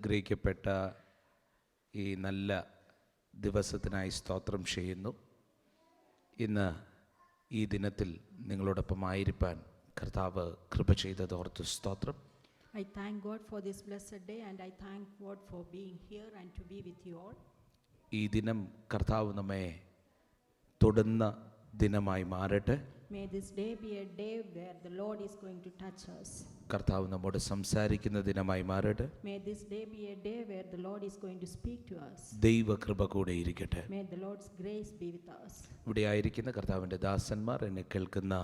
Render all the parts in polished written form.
അനുഗ്രഹിക്കപ്പെട്ട ഈ നല്ല ദിവസത്തിനായി സ്തോത്രം ചെയ്യുന്നു. ഇന്ന് ഈ ദിനത്തിൽ നിങ്ങളോടൊപ്പം ആയിരിക്കാൻ കർത്താവ് കൃപ ചെയ്തതോർത്ത് സ്തോത്രം. I thank God for this blessed day and I thank God for being here and to be with you all. ഈ ദിനം കർത്താവ് നമ്മെ തൊടുന്ന ദിനമായി മാറട്ടെ. May this day be a day where the Lord is going to touch us. കർത്താവ് നമ്മോട് സംസാരിക്കുന്ന ദിനമായി മാറട്ടെ. May this day be a day where the Lord is going to speak to us. ദൈവകൃപ കൂടെ ഇരിക്കട്ടെ. May the Lord's grace be with us. ഇവിടെ ആയിരിക്കുന്ന കർത്താവിൻ്റെ ദാസന്മാർ, എന്നെ കേൾക്കുന്ന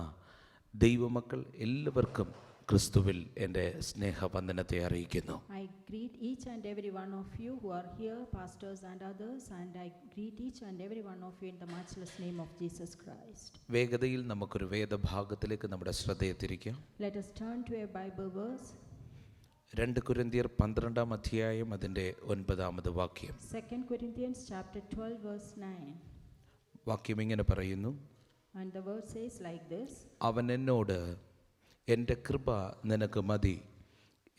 ദൈവമക്കൾ എല്ലാവർക്കും ക്രിസ്തുവിൽ എൻ്റെ സ്നേഹവന്ദനത്തെ അറിയിക്കുന്നു. I greet each and every one of you who are here, pastors and others, and I greet each and every one of you in the matchless name of Jesus Christ. വേഗതയിൽ നമുക്കൊരു വേദഭാഗത്തിലേക്ക് നമ്മുടെ ശ്രദ്ധയെ തിരിക്കാം. Let us turn to a Bible verse. 2 കൊരിന്ത്യർ 12 അധ്യായം അതിൻ്റെ 9 വാക്യം. 2 Corinthians chapter 12 verse 9. വാക്യം ഇങ്ങനെ പറയുന്നു. And the word says like this. അവൻ എന്നോട്, എൻ്റെ കൃപ നിനക്ക് മതി,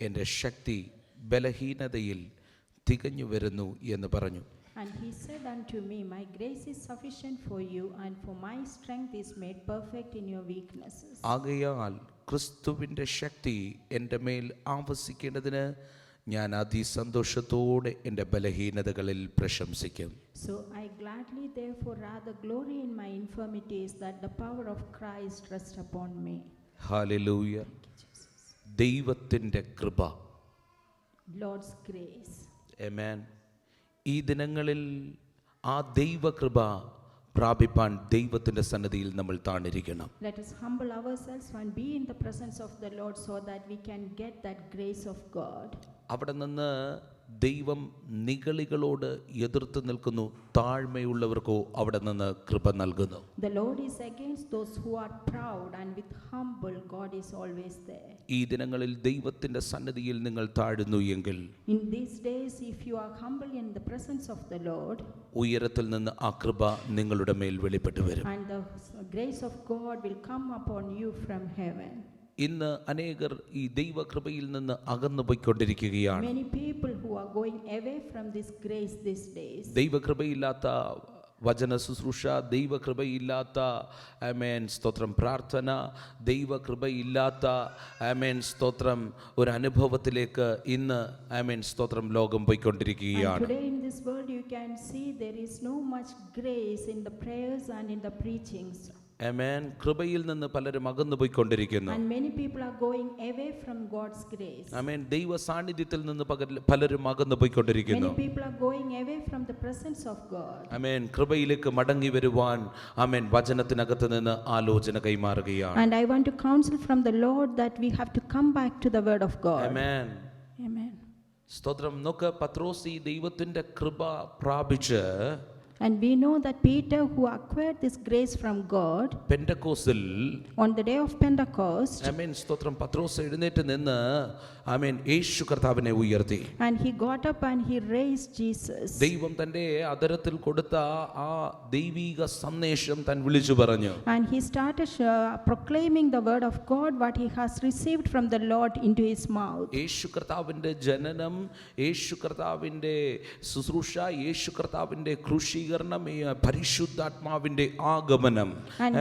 എൻ്റെ ശക്തി ബലഹീനതയിൽ തികഞ്ഞു വരുന്നു എന്ന് പറഞ്ഞു. And he said unto me, my grace is sufficient for you, and for my strength is made perfect in your weaknesses. ആകയാൽ ക്രിസ്തുവിൻ്റെ ശക്തി എൻ്റെ മേൽ ആവസിക്കേണ്ടതിന് ഞാൻ അതിസന്തോഷത്തോടെ എൻ്റെ ബലഹീനതകളിൽ പ്രശംസിക്കും. So I gladly therefore rather glory in my infirmities, that the power of Christ rest upon me. Hallelujah. ദൈവത്തിൻ്റെ കൃപ, Lord's grace. ആമേൻ. ഈ ദിനങ്ങളിൽ ആ ദൈവകൃപ പ്രാപിപ്പാൻ ദൈവത്തിൻ്റെ സന്നിധിയിൽ നമ്മൾ താണിരിക്കണം. Let us humble ourselves and be in the presence of the Lord so that we can get that grace of God. അവിടെ നിന്ന് ദൈവം നിഗളികളോട് എതിർത്ത് നിൽക്കുന്നു, താഴ്മയുള്ളവർക്കോ അവിടെ നിന്ന് കൃപ നൽകുന്നു. The Lord is against those who are proud, and with humble God is always there. ഈ ദിനങ്ങളിൽ ദൈവത്തിൻ്റെ സന്നിധിയിൽ നിങ്ങൾ താഴുന്നു എങ്കിൽ, In these days if you are humble in the presence of the Lord, ഉയരത്തിൽ നിന്ന് ആ കൃപ നിങ്ങളുടെ മേൽ വെളിപ്പെട്ടു വരും. and the grace of God will come upon you from heaven. ഇന്ന് അനേകർ ഈ ദൈവകൃപയിൽ നിന്ന് അകന്നു പോയിക്കൊണ്ടിരിക്കുകയാണ്. Many people who are going away from this grace these days. ദൈവകൃപയില്ലാത്ത വചന ശുശ്രൂഷ, ദൈവകൃപയില്ലാത്ത ആമേൻ സ്തോത്രം പ്രാർത്ഥന, ദൈവകൃപയില്ലാത്ത ആമേൻ സ്തോത്രം ഒരു അനുഭവത്തിലേക്ക് ഇന്ന് ആമേൻ സ്തോത്രം ലോകം പോയിക്കൊണ്ടിരിക്കുകയാണ്. Today in this world you can see there is no much grace in the prayers and in the preachings. ആമേൻ. കൃപയിൽ നിന്ന് പലരും അകന്നു പോയിക്കൊണ്ടിരിക്കുന്നു. And many people are going away from God's grace. ആമേൻ. ദൈവ സാന്നിധ്യത്തിൽ നിന്ന് പലരും അകന്നു പോയിക്കൊണ്ടിരിക്കുന്നു. Many people are going away from the presence of God. ആമേൻ. കൃപയിലേക്ക് മടങ്ങി വരുവാൻ ആമേൻ വചനത്തിനകത്ത് നിന്ന് ആലോചന കൈമാറുകയാണ്. And I want to counsel from the Lord that we have to come back to the word of God. Amen. Amen. സ്തോത്രം. നോക്ക്, പത്രോസ് ഈ ദൈവത്തിന്റെ കൃപ പ്രാപിച്ച്, And we know that Peter, who acquired this grace from God, പെന്തക്കോസ്തിൽ on the day of Pentecost, ആമേൻ സ്തോത്രം, പത്രോസ് എഴുന്നേറ്റ് നിന്ന് ആമേൻ യേശു കർത്താവിനെ ഉയർത്തി. and he got up and he raised Jesus. ദൈവം തന്റെ അധരത്തിൽ കൊടുത്ത ആ ദൈവിക സന്ദേശം താൻ വിളിച്ചു പറഞ്ഞു. And he started proclaiming the word of God, what he has received from the Lord, into his mouth. യേശു കർത്താവിന്റെ ജനനം, യേശു കർത്താവിന്റെ ശുശ്രൂഷ, യേശു കർത്താവിന്റെ ക്രൂശീകരണം, പരിശുദ്ധാത്മാവിന്റെ ആഗമനം,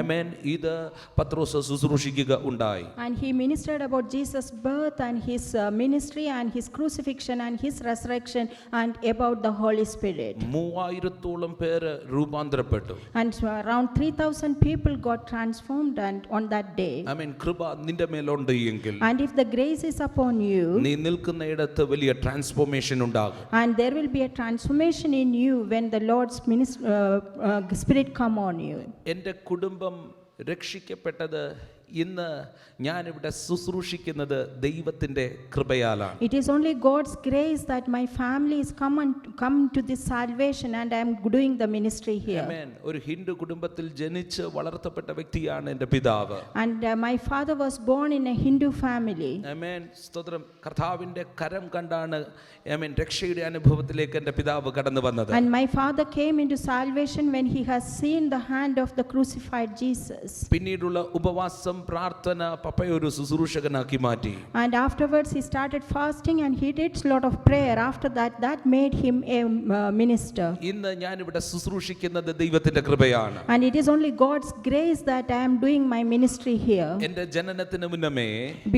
ആമേൻ, ഇത് പത്രോസ് ശുശ്രൂഷിക്കുക ഉണ്ടായി. And he ministered about Jesus' birth and his ministry and his crucifixion and his resurrection and about the Holy Spirit. 3000 പേര് രൂപാന്തരപ്പെട്ടു. And around 3000 people got transformed and on that day. ആമേൻ. കൃപ നിന്റെ മേലുണ്ട് എങ്കിൽ, And if the grace is upon you, നീ നിൽക്കുന്നയിടത്ത് വലിയ transformation ഉണ്ടാകും. and there will be a transformation in you when the Lord's Spirit come on you. എൻ്റെ കുടുംബം രക്ഷിക്കപ്പെട്ടത് ഇന്ന് ഞാനിവിടെ ശുശ്രൂഷിക്കുന്നത് ദൈവത്തിൻ്റെ കൃപയാലാണ്. It is only God's grace that my family is come to this salvation and I am doing the ministry here. Amen. ഒരു ഹിന്ദു കുടുംബത്തിൽ ജനിച്ച് വളർത്തപ്പെട്ട വ്യക്തിയാണ് എൻ്റെ പിതാവ്. And my father was born in a Hindu family. Amen. സ്തോത്രം. കർത്താവിൻ്റെ കരം കണ്ടാണ് ആമേൻ രക്ഷയുടെ അനുഭവത്തിലേക്ക് എൻ്റെ പിതാവ് കടന്നു വന്നത്. And my father came into salvation when he has seen the hand of the crucified Jesus. പിന്നീടുള്ള ഉപവാസം പ്രാർത്ഥന പപ്പയെ ഒരു ശുശ്രൂഷകനാക്കി മാറ്റി. And afterwards he started fasting and he did a lot of prayer. After that, that made him a minister. ഇന്ന് ഞാനിവിടെ ശുശ്രൂഷിക്കുന്നത് ദൈവത്തിന്റെ കൃപയാണ്. And it is only God's grace that I am doing my ministry here. എന്റെ ജനനത്തിന് മുന്നമേ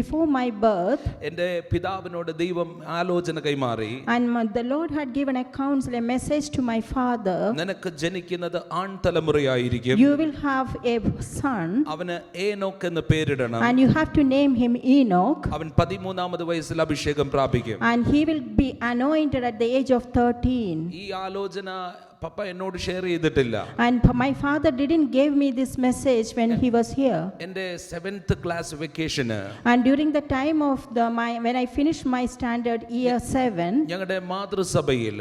Before my birth, എന്റെ പിതാവിനോട് ദൈവം ആലോചന കൈമാറി. and the Lord had given a counsel, a message to my father. നിനക്ക് ജനിക്കുന്നത് ആൺതലമുറയായിരിക്കും. You will have a son. അവന് ഏനോക്ക് എന്ന് പേരിടണം. And you have to name him Enoch. അവൻ 13-ാമത് വയസ്സിൽ അഭിഷേകം പ്രാപിക്കും. And he will be anointed at the age of 13. ഈ ആലോചന പപ്പ എന്നോട് ഷെയർ ചെയ്തിട്ടില്ല. And my father didn't give me this message when he was here. എൻ്റെ 7th ക്ലാസ് വെക്കേഷന് And during the time of when I finished my standard year 7, ഞങ്ങളുടെ മാതൃസഭയിൽ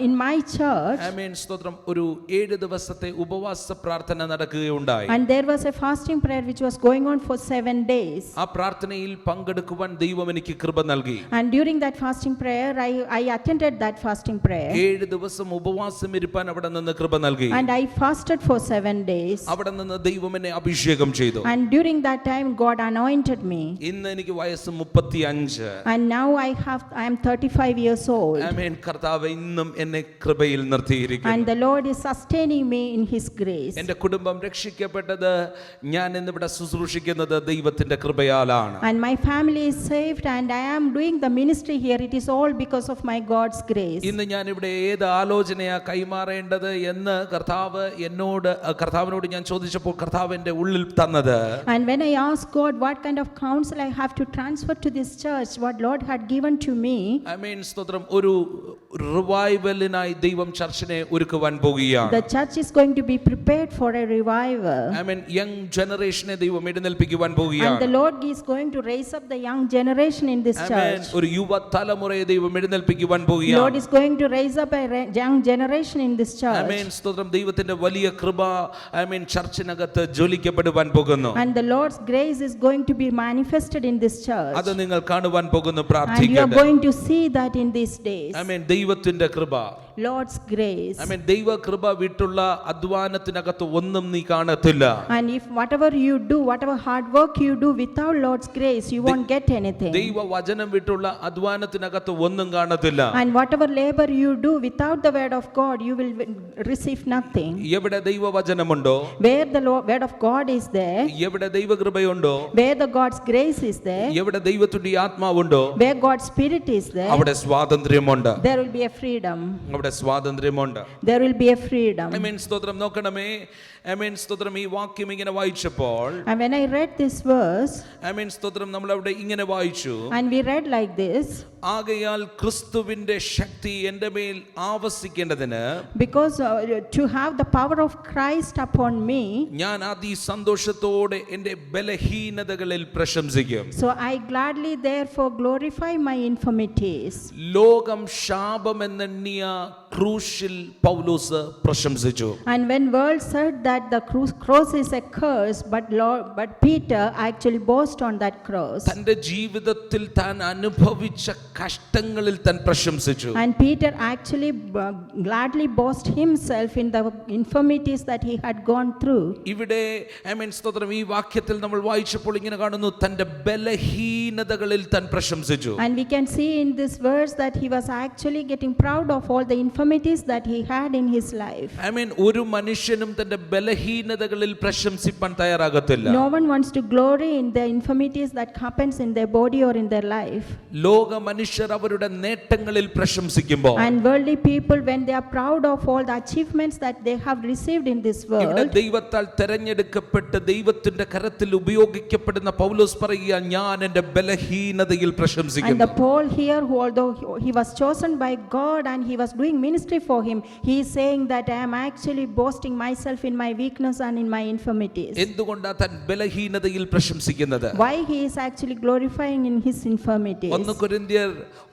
in my church, ആമേൻ സ്തോത്രം, ഒരു 7 ദിവസത്തെ ഉപവാസ പ്രാർത്ഥന നടക്കുകയുണ്ടായി. and there was a fasting prayer which was going on for 7 days. ആ പ്രാർത്ഥനയിൽ പങ്കെടുക്കുവാൻ ദൈവം എനിക്ക് കൃപ നൽകി. And during that fasting prayer, I attended that fasting prayer. 7 ദിവസം ഉപവാസം ഇരിപ്പാൻ അവിടെ നിന്ന് കൃപ നൽകി. And I fasted for 7 days. അവിടെ നിന്ന് ദൈവം എന്നെ അഭിഷേകം ചെയ്തു. And during that time God anointed me. ഇന്ന് എനിക്ക് വയസ്സ് 35. And now I am 35 years old. ആമേൻ. കർത്താവ് ഇന്നും എന്നെ കൃപയിൽ നിർത്തിയിരിക്കുന്നു. And the Lord is sustaining me in his grace. എൻ്റെ കുടുംബം രക്ഷിക്കപ്പെട്ടത് ഞാൻ ഇന്നിവിടെ ശുശ്രൂഷിക്കുന്നത് ദൈവത്തിന്റെ കൃപയാലാണ്. And my family is saved and I am doing the ministry here. It is all because of my God's grace. ഇന്ന് ഞാൻ ഇവിടെ ഏത് ആലോചനയാ കൈമാറേണ്ടത് എന്ന് കർത്താവിനോട് ഞാൻ ചോദിച്ചപ്പോൾ കർത്താവ് എൻ്റെ ഉള്ളിൽ തന്നത്, And when I asked God what kind of counsel I have to transfer to this church, what Lord had given to me, ആമേൻ സ്തോത്രം, ഒരു റിവൈവലിനായി ദൈവം ചർച്ചിനെ ഒരുക്കുവാൻ പോകുകയാണ്. the church is going to be prepared for a revival. Amen. Young ജനറേഷനെ ദൈവം എഴുന്നേൽപ്പിക്കുവാൻ And പോകുകയാണ്. the Lord is going to raise up the young generation in this amen. church. ഒരു യുവതലമുറയെ ദൈവം എഴുന്നേൽപ്പിക്കുവാൻ Lord പോകുകയാണ്. is going to raise up a young generation in this church. ആമേൻ സ്തോത്രം. ദൈവത്തിന്റെ വലിയ കൃപ ആമേൻ ചർച്ചിനകത്ത് ജ്വലിക്കപ്പെടുവാൻ പോകുന്നു. And the Lord's grace is going to be manifested in this church. അത് നിങ്ങൾ കാണുവാൻ പോകുന്നു. And you are പ്രാർത്ഥിക്കട്ടെ. going to see that in these days. ആമേൻ. ദൈവത്തിന്റെ കൃപ, Lord's grace. ആമേൻ. ദൈവ കൃപ വിട്ടുള്ള അധ്വാനത്തിനകത്ത് ഒന്നും നീ കാണത്തില്ല. And if whatever you do, whatever hard work you do without Lord's grace, you won't get anything. ദൈവ വചനം വിട്ടുള്ള അധ്വാനത്തിനകത്ത് ഒന്നും കാണത്തില്ല. And whatever labor you do without the word of God, you will receive nothing. എവിടെ ദൈവവചനമുണ്ടോ, Where the word of God is there, എവിടെ ദൈവകൃപയുണ്ടോ, where the God's grace is there, എവിടെ ദൈവത്തിന്റെ ആത്മാവുണ്ടോ, where God's spirit is there, അവിടെ സ്വാതന്ത്ര്യമുണ്ട്. there will be a freedom. അവിടെ സ്വാതന്ത്ര്യമുണ്ട്. There will be a freedom. ആമേൻ സ്തോത്രം. നോക്കണമേ, ആമേൻ സ്തോത്രം. ഈ വാക്യം ഇങ്ങനെ വായിച്ചപ്പോൾ, And when I read this verse, ആമേൻ സ്തോത്രം, നമ്മൾ അവിടെ ഇങ്ങനെ വായിച്ചു, and we read like this, ആകയാൽ ക്രിസ്തുവിന്റെ ശക്തി എൻ്റെ മേൽ ആവസിക്കേണ്ടതിന്, because to have the power of Christ upon me, ഞാൻ അതിസന്തോഷത്തോടെ എൻ്റെ ബലഹീനതകളിൽ പ്രശംസിക്കും. so I gladly therefore glorify my infirmities. ലോകം ശാപമെന്നെണ്ണിയ ക്രൂശിൽ പൗലോസ് പ്രശംസിച്ചു. And when world said that the cross is a curse, but Peter actually boasted on that cross. തന്റെ ജീവിതത്തിൽ താൻ അനുഭവിച്ച കഷ്ടങ്ങളിൽ താൻ പ്രശംസിച്ചു. And Peter actually gladly boasted himself in the infirmities that he had gone through. ഇവിടെ ആമേൻ സ്തോത്രം, ഈ വാക്യത്തിൽ നമ്മൾ വായിച്ചപ്പോൾ ഇങ്ങനെ കാണുന്നു, തന്റെ ബലഹീനതകളിൽ താൻ പ്രശംസിച്ചു. And we can see in this verse that he was actually getting proud of all the infirmities that he had in his life. ആമേൻ. ഒരു മനുഷ്യനും തന്റെ ബലഹീനതകളിൽ പ്രശംസിപ്പാൻ തയ്യാറാകത്തില്ല. No one wants to glory in the infirmities that happens in their body or in their life. ലോക മനുഷ്യർ അവരുടെ നേട്ടങ്ങളിൽ പ്രശംസിക്കുമ്പോൾ, And worldly people, when they are proud of all the achievements that they have received in this ഇവിടെ world, ദൈവത്താൽ തെരഞ്ഞെടുക്കപ്പെട്ട് ദൈവത്തിന്റെ കരത്തിൽ ഉപയോഗിക്കപ്പെടുന്ന പൗലോസ് പറയുക, ഞാൻ എൻ്റെ ബലഹീനതയിൽ and പ്രശംസിക്കുന്നു. the Paul here, who although he was chosen by God and he was doing ministry for him, he is saying that I am actually boasting myself in my weakness and in my infirmities. എന്തുകൊണ്ടാണ് താൻ ബലഹീനതയിൽ പ്രശംസിക്കുന്നത്? Why he is actually glorifying in his infirmities? 1 കൊരിന്ത്യർ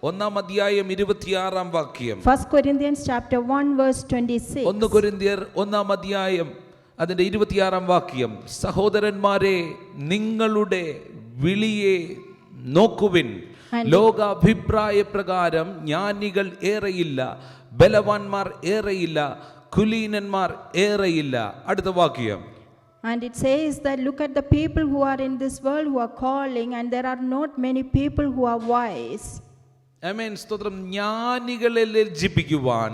1:26 1 Corinthians chapter 1 verse 26. 1 കൊരിന്ത്യർ 1 അതിന്റെ 26 സഹോദരന്മാരെ, നിങ്ങളുടെ വിളിയെ നോക്കുവിൻ. ലോകാഭിപ്രായ പ്രകാരം ജ്ഞാനികൾ ഏറെയില്ല, ബലവാന്മാർ ഏറെയില്ല, കുലീനന്മാർ ഏറെയില്ല. അടുത്ത വാക്യം, And it says that look at the people who are in this world who are calling, and there are not many people who are wise. ആമേൻ. സ്തോത്രം. ജ്ഞാനികളെ ലജ്ജിപ്പിക്കുവാൻ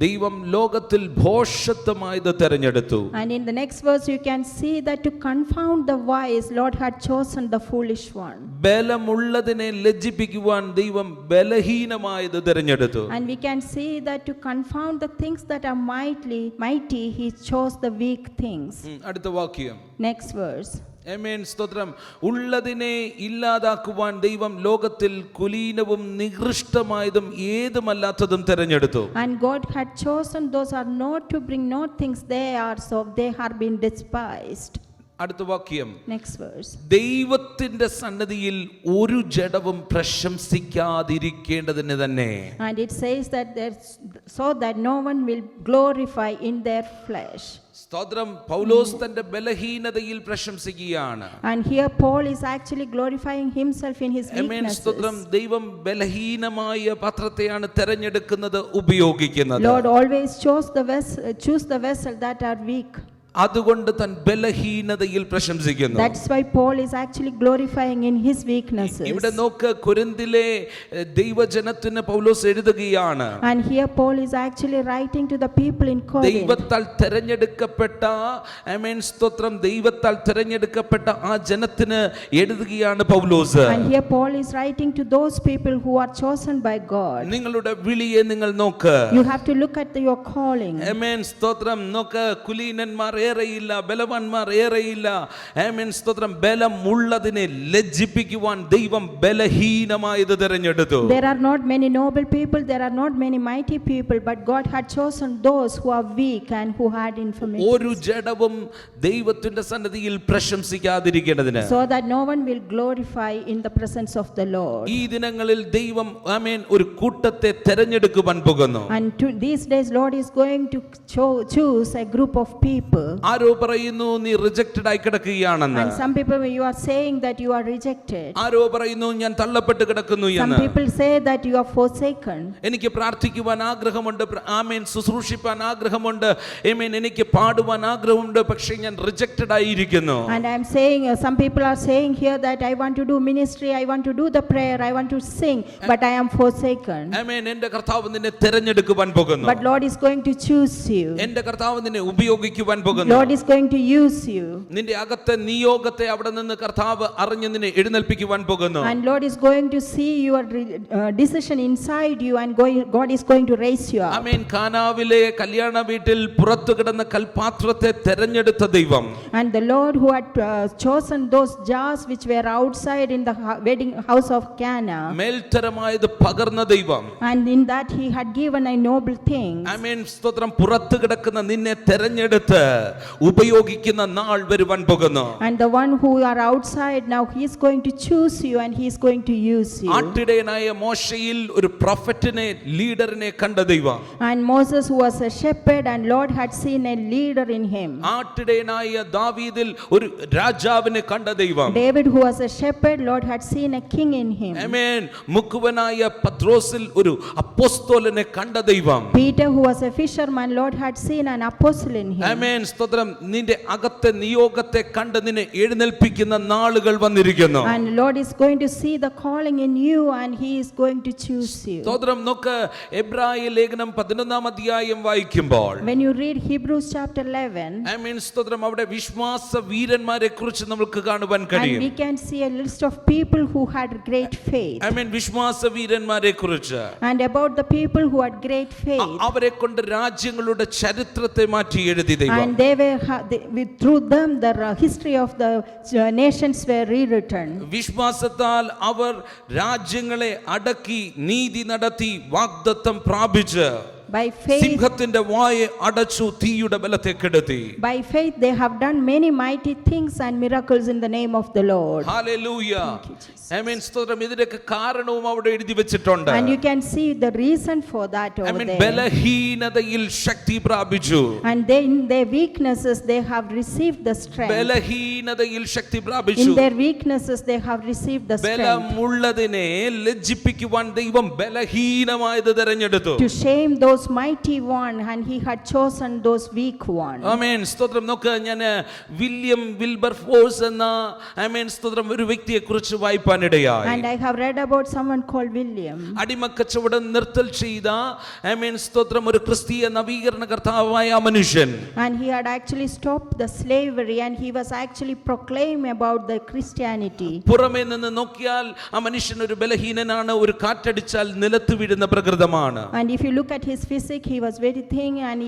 ദൈവം ലോകത്തിൽ ഭോഷത്വമായത് തെരഞ്ഞെടുത്തു. And in the next verse you can see that to confound the wise, Lord had chosen the foolish one. ബലമുള്ളതിനെ ലജ്ജിപ്പിക്കുവാൻ ദൈവം ബലഹീനമായത് തെരഞ്ഞെടുത്തു. And we can see that to confound the things that are mighty, he chose the weak things. അടുത്ത വാക്യം. Next verse. ആമേൻ. സ്തോത്രം. ഉള്ളതിനെ ഇല്ലാതാക്കുവാൻ ദൈവം ലോകത്തിൽ കുലീനവും നികൃഷ്ടമായതും ഏതുമല്ലാത്തതും തെരഞ്ഞെടുത്തു. And God had chosen those are not to bring not things they are, so they have been despised. അടുത്ത വാക്യം. Next verse. ദൈവത്തിന്റെ സന്നിധിയിൽ ഒരു ജഡവും പ്രശംസിക്കാതിരിക്കേണ്ടതിന് തന്നെ. And it says that so that no one will glorify in their flesh. സ്തോത്രം. പൗലോസ് തന്റെ ബലഹീനതയിൽ പ്രശംസിക്കുകയാണ്. And here Paul is actually glorifying himself in his weaknesses. സ്തോത്രം. ദൈവം ബലഹീനമായ പാത്രത്തെയാണ് തെരഞ്ഞെടുക്കുന്നത്, ഉപയോഗിക്കുന്നത്. Lord always choose the vessel that are weak. അതുകൊണ്ട് തൻ ബലഹീനതയിൽ പ്രശംസിക്കുന്നു. That's why Paul is actually glorifying in his weaknesses. ഇവിടെ നോക്ക്, കൊരിന്തിലെ ദൈവജനത്തിന് പൗലോസ് എഴുതുകയാണ്. And here Paul is actually writing to the people in Corinth. ദൈവത്താൽ തെരഞ്ഞെടുക്കപ്പെട്ട ആമേൻ സ്തോത്രം, ദൈവത്താൽ തെരഞ്ഞെടുക്കപ്പെട്ട ആ ജനത്തിന് എഴുതുകയാണ് പൗലോസ്. And here Paul is writing to those people who are chosen by God. നിങ്ങളുടെ വിളിയെ നിങ്ങൾ നോക്ക്. You have to look at your calling. ആമേൻ സ്തോത്രം. നോക്ക്, കുലീനന്മാർ ഏറെയില്ല, ബലവാന്മാർ ഏറെയില്ല. ആമേൻ സ്തോത്രം. ബലമുള്ളതിനെ ലജ്ജിപ്പിക്കുവാൻ ദൈവം ബലഹീനമായത് തിരഞ്ഞെടുത്തു. There are not many noble people, there are not many mighty people, but God had chosen those who are weak and who had infirmities. ഒരു ജഡവും ദൈവത്തിന്റെ സന്നിധിയിൽ പ്രശംസിക്കാതിരിക്കേണ്ടതിന്. So that no one will glorify in the presence of the Lord. ഈ ദിനങ്ങളിൽ ദൈവം ആമേൻ ഒരു കൂട്ടത്തെ തെരഞ്ഞെടുക്കുവാൻ പോകുന്നു. And these days Lord is going to choose a group of people. ആരോ പറയുന്നു നീ റിജക്റ്റഡ് ആയി കിടക്കുകയാണെന്ന്. And some people you are saying that you are rejected. ആരോ പറയുന്നു ഞാൻ തള്ളപ്പെട്ട് കിടക്കുന്നു Some എന്ന്. people say that you are forsaken. എനിക്ക് പ്രാർത്ഥിക്കുവാൻ ആഗ്രഹമുണ്ട്, ആമേൻ ശുശ്രൂഷിപ്പാൻ ആഗ്രഹമുണ്ട്, ആമേൻ എനിക്ക് പാടുവാൻ ആഗ്രഹമുണ്ട്, പക്ഷേ ഞാൻ റിജക്റ്റഡ് ആയിരിക്കുന്നു. And I am saying some people are saying here that I want to do ministry, I want to do the prayer, I want to sing, but I am forsaken. ആമേൻ. എൻ്റെ കർത്താവ് നിന്നെ തിരഞ്ഞെടുക്കുവാൻ പോകുന്നു. But Lord is going to choose you. എൻ്റെ കർത്താവ് നിന്നെ ഉപയോഗിക്കുവാൻ പോകുന്നു. Lord is going to use you. നിന്റെ അകത്തെ നിയോഗത്തെ അവിടെ നിന്ന് കർത്താവ് അറിഞ്ഞ് നിന്നെ എഴുന്നേൽപ്പിക്കുവാൻ പോകുന്നു. And Lord is going to see your decision inside you, and God is going to raise you up. ആമേൻ. കാനാവിലെ കല്യാണ വീട്ടിൽ പുറത്തു കിടന്ന കൽപാത്രത്തെ തെരഞ്ഞെടുത്ത ദൈവം. And the Lord who had chosen those jars which were outside in the wedding house of Cana. മേൽത്തരമായത് പകർന്ന ദൈവം. And in that he had given a noble thing. ആമേൻ സ്തോത്രം. പുറത്തു കിടക്കുന്ന നിന്നെ തെരഞ്ഞെടുത്ത് ഉപയോഗിക്കുന്ന നാൾ വരുവാൻ പോകുന്നു. And the one who are outside now, he is going to choose you and he is going to use you. ആട്ടിടയനായ മോശയിൽ ഒരു പ്രൊഫറ്റിനെ, ലീഡറിനെ കണ്ട ദൈവം. And Moses who was a shepherd, and Lord had seen a leader in him. ആട്ടിടയനായ ദാവീദിൽ ഒരു രാജാവിനെ കണ്ട ദൈവം. David who was a shepherd, Lord had seen a king in him. ആമേൻ. മുക്കുവനായ പത്രോസിൽ ഒരു അപ്പോസ്തലനെ കണ്ട ദൈവം. Peter who was a fisherman, Lord had seen an apostle in him. ആമേൻ സ്തോത്രം. നിന്റെ അകത്തെ നിയോഗത്തെ കണ്ട് നിന്നെ എഴുന്നേൽപ്പിക്കുന്ന നാളുകൾ വന്നിരിക്കുന്നു. And Lord is going to see the calling in you, and he is going to choose you. സ്തോത്രം. നോക്ക്, എബ്രായ ലേഖനം 11 അധ്യായം വായിക്കുമ്പോൾ, When you read Hebrews chapter 11, ആമേൻ സ്തോത്രം, അവിടെ വിശ്വാസ വീരന്മാരെ കുറിച്ച് നമുക്ക് കാണുവാൻ and കഴിയും. we can see a list of people who had great faith. ആമേൻ. വിശ്വാസ വീരന്മാരെ കുറിച്ച്, And about the people who had great faith. അവരെ കൊണ്ട് രാജ്യങ്ങളുടെ ചരിത്രത്തെ മാറ്റി എഴുതി ദൈവം. And through them the history of the nations were rewritten. വിശ്വാസത്താൽ അവർ രാജ്യങ്ങളെ അടക്കി നീതി നടത്തി വാഗ്ദത്തം പ്രാപിച്ച് By faith, സിംഹത്തിന്റെ വായെ അടച്ചു, തീയുടെ ബലത്തെ കെടുത്തി. by faith they have done many mighty things and miracles in the name of the Lord. Hallelujah. Thank you, Jesus. ആമേൻ സ്തോത്രം. ഇതിനൊക്കെ കാരണവും അവിടെ എഴുതി വെച്ചിട്ടുണ്ട്. And you can see the reason for that over amen. there. ബലഹീനതയിൽ ശക്തി പ്രാപിച്ചു. And they, in their weaknesses they have received the strength. ബലഹീനതയിൽ ശക്തി In പ്രാപിച്ചു. their weaknesses they have received the strength. ബലമുള്ളതിനെ ലജ്ജിപ്പിക്കുവാൻ ദൈവം ബലഹീനമായത് തിരഞ്ഞെടുത്തു. To shame those those mighty one and he had chosen those weak ones. ആമേൻ. സ്തോത്രം. നോക്ക്, ഞാൻ William Wilbur force എന്ന ആമേൻ സ്തോത്രം ഒരു വ്യക്തിയെ കുറിച്ച് വായിപ്പാനിടയായി. And I have read about someone called William. അടിമക്കച്ചവടം നിർത്തൽ ചെയ്ത ആമേൻ സ്തോത്രം ഒരു ക്രിസ്തീയ നവീകരണകർത്താവായ ആ മനുഷ്യൻ. And he had actually stopped the slavery and he was actually proclaiming about the Christianity. പുറമേ നിന്ന് നോക്കിയാൽ ആ മനുഷ്യൻ ഒരു ബലഹീനനാണ്, ഒരു കാറ്റടിച്ചാൽ നിലത്ത് വീഴുന്ന പ്രകൃതമാണ്. And if you look at his physique, he was very thin and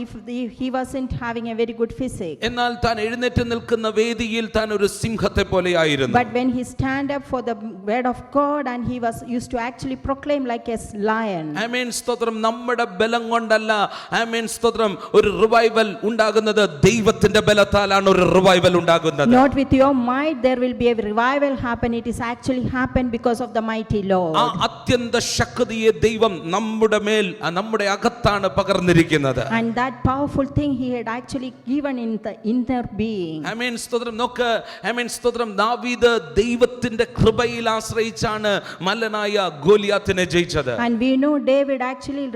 he wasn't having a very good physique. എന്നാൽ താൻ എഴുന്നേറ്റ് നിൽക്കുന്ന വേദിയിൽ താൻ ഒരു സിംഹത്തെ പോലെയായിരുന്നു. But when he stand up for the word of God and he was used to actually proclaim like a lion. ആമേൻ സ്തോത്രം. നമ്മുടെ ബലം കൊണ്ടല്ല ആമേൻ സ്തോത്രം ഒരു റിവൈവൽ ഉണ്ടാകുന്നത്, ദൈവത്തിന്റെ ബലത്താലാണ് ഒരു റിവൈവൽ ഉണ്ടാകുന്നത്. Not with your might there will be a revival happen, it is actually happen because of the mighty Lord. ആ അത്യന്ത ശക്തിയെ ദൈവം നമ്മുടെ മേൽ നമ്മുടെ അകത്താണ് പകർന്നിരിക്കുന്നത്. And that powerful thing he had actually given in the inner being. ആമേൻ സ്തോത്രം. നോക്ക്, ആമേൻ സ്തോത്രം. ദാവീദ് ദൈവത്തിന്റെ കൃപയിൽ ആശ്രയിച്ചാണ് മല്ലനായ ഗോലിയാത്തിനെ ജയിച്ചത്. And we know David actually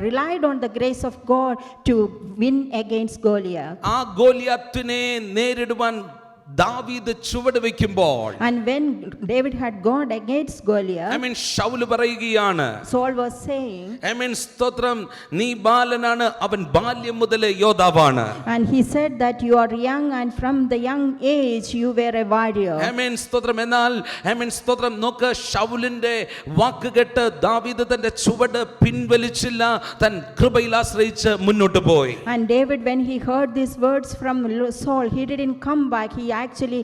relied on the grace of God to win against Goliath. ആ ഗോലിയാത്തിനെ നേരിടുവാൻ ദാവീദ് ചുവട് വെക്കുമ്പോൾ And when David had gone against Goliath, ആമേൻ ശൗൽ പറയുകയാണ്, Saul was saying, ആമേൻ സ്തോത്രം, നീ ബാലനാണ്, അവൻ ബാല്യം മുതലേ യോദ്ധാവാണ്. and he said that you are young and from the young age you were a warrior. ആമേൻ സ്തോത്രം. എന്നാൽ ആമേൻ സ്തോത്രം. നോക്ക്, ശൗലിന്റെ വാക്ക് കേട്ട് ദാവീദ് തന്റെ ചുവട് പിൻവലിച്ചില്ല, തൻ കൃപയിൽ ആശ്രയിച്ച് മുന്നോട്ട് പോയി. And David, when he heard these words from Saul, he didn't come back. He actually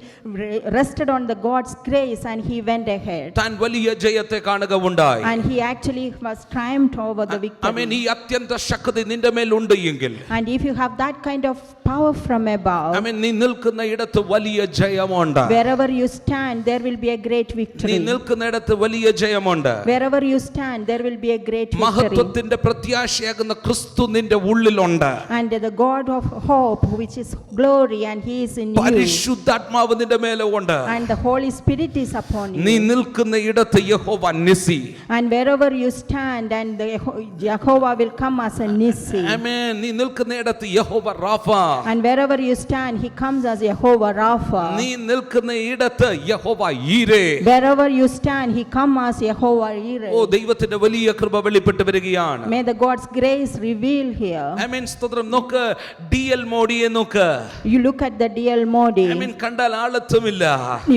rested on the God's grace and he went ahead. താൻ വലിയ ജയത്തെ കാണുക ഉണ്ടായി. And he actually was triumphed over the amen. victory. ഈ അത്യന്ത ശക്തി നിന്റെ മേൽ ഉണ്ട് എങ്കിൽ, And if you have that kind of power from above, ആമേൻ, നീ നിൽക്കുന്ന ഇടത്ത് വലിയ ജയമുണ്ട്. wherever you stand there will be a great നീ victory. നിൽക്കുന്ന ഇടത്ത് വലിയ ജയമുണ്ട്. Wherever you stand there will be a great victory. മഹത്വത്തിന്റെ പ്രത്യാശയാകുന്ന ക്രിസ്തു നിന്റെ ഉള്ളിലുണ്ട്. And the God of hope, which is glory, and he is in you. പരിശുദ്ധാത്മാവ് നിന്റെ മേലെ ഉണ്ട്. And the Holy Spirit is upon നീ you. നിൽക്കുന്ന ഇടത്ത് യഹോവ നിസി. And wherever you stand, and the Jehovah will come as a Nissi. ആമേൻ. നീ നിൽക്കുന്ന ഇടത്ത് യഹോവ Rafah. And wherever you stand, he comes as Jehovah Rapha. നീ നിൽക്കുന്ന ഇടത്ത് യഹോവ ഈരേ. Wherever you stand, he comes as Jehovah Jireh. ഓ, ദൈവത്തിന്റെ വലിയ കൃപ വെളിപ്പെട്ട് വരികയാണ്. May the God's grace reveal here. ആമേൻ സ്തോത്രം. നോക്ക്, ഡിഎൽ മോഡിയെ നോക്ക്. You look at the DL Modi. ആമേൻ. കണ്ടാൽ ആളത്വമില്ല.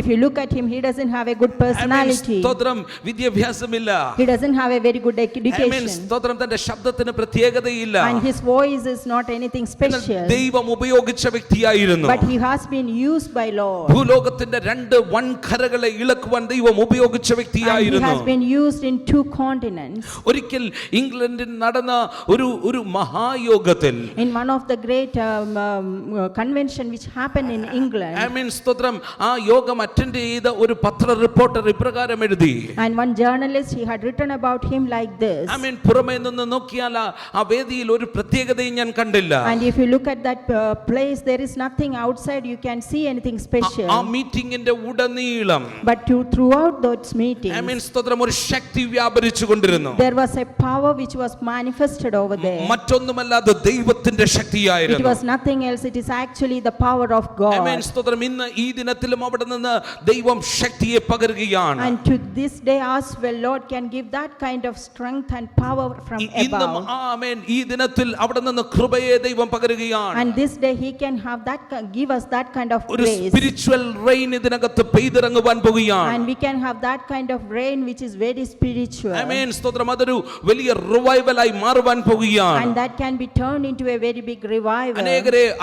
If you look at him, he doesn't have a good amen personality. സ്തോത്രം. വിദ്യാഭ്യാസമില്ല. He doesn't have a very good amen education. സ്തോത്രം. തന്റെ ശബ്ദത്തിന് പ്രത്യേകതയില്ല. And his voice is not anything special. ദൈവം ഉപയോഗിച്ച വ്യക്തിയായിരുന്നു. But he has been used by Lord. ഭൂലോകത്തിന്റെ രണ്ട് വൻകരകളെ ഇളക്കുവാൻ ദൈവം ഉപയോഗിച്ച And he വ്യക്തിയായിരുന്നു. has been used in 2 continents. ഒരിക്കൽ ഇംഗ്ലണ്ടിൽ നടന്ന ഒരു മഹായോഗത്തിൽ In one of the great convention which happened in England. ആമേൻ സ്തോത്രം. ആ യോഗം അറ്റൻഡ് ചെയ്ത ഒരു പത്ര റിപ്പോർട്ടർ ഇപ്രകാരം എഴുതി. And one journalist, he had written about him like this. ആമേൻ. പുറമേ നിന്ന് നോക്കിയാൽ ആ വേദിയിൽ ഒരു പ്രത്യേകതയും ഞാൻ കണ്ടില്ല. And if you look at that place, there is nothing outside you can see anything special. ആ മീറ്റിംഗിന്റെ ഉടനീളം But throughout those meetings, ആമേൻ സ്തോത്രം, ഒരു ശക്തി വ്യാപരിച്ചു കൊണ്ടിരുന്നു. there was a power which was manifested over there. മറ്റൊന്നുമല്ലാതെ ദൈവത്തിന്റെ It ശക്തിയായിരുന്നു. was nothing else, it is actually the power of amen God. സ്തോത്രം. ഇന്ന് ഈ ദിനത്തിലും അവിടെ നിന്ന് ദൈവം ശക്തിയെ പകരുകയാണ്. And to this day as well, Lord can give that kind of strength and power from ഇന്നും above. ആമേൻ ഈ ദിനത്തിൽ അവിടെ നിന്ന് കൃപയെ ദൈവം പകരുകയാണ്. And this day he can have that, give us that kind of ഒരു grace. സ്പിരിച്വൽ റെയിൻ ഇതിനകത്ത് പെയ്തിറങ്ങുവാൻ പോകുകയാണ്. And we can have that kind of rain which is very spiritual. ആമേൻ സ്തോത്രം. അതൊരു വലിയ റിവൈവലായി മാറുവാൻ പോകുകയാണ്. And that can be turned into a very big revival.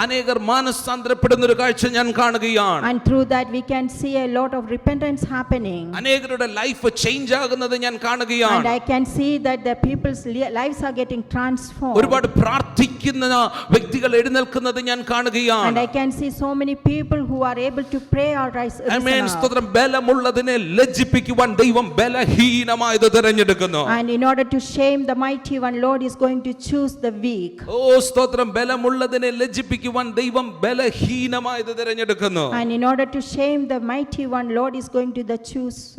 അനേകർ മാനസാന്തരപ്പെടുന്ന ഒരു കാഴ്ച ഞാൻ കാണുകയാണ്. And through that we can see a lot of repentance happening. അനേകരുടെ ലൈഫ് ചേഞ്ച് ആകുന്നത് ഞാൻ കാണുകയാണ്. And I can see that the people's lives are getting transformed. ഒരുപാട് പ്രാർത്ഥിക്കുന്ന വ്യക്തികൾ എഴുന്നേൽക്കുന്നത് ഞാൻ And കാണുകയാണ്. I can see so many people who are able to pray or rise amen up. സ്തോത്രം. ബലമുള്ളതിനെ ലജ്ജിപ്പിക്കുവാൻ ദൈവം ബലഹീനമായത് തിരഞ്ഞെടുക്കുന്നു. And in order to shame the mighty one, Lord is going to choose the weak. ഓ സ്തോത്രം. ബലമുള്ളതിനെ ലജ്ജിപ്പിക്കുവാൻ ദൈവം ബലഹീനമായത് തിരഞ്ഞെടുക്കുന്നു. എടുക്കുന്നു. And in order to shame the mighty one, Lord is going to choose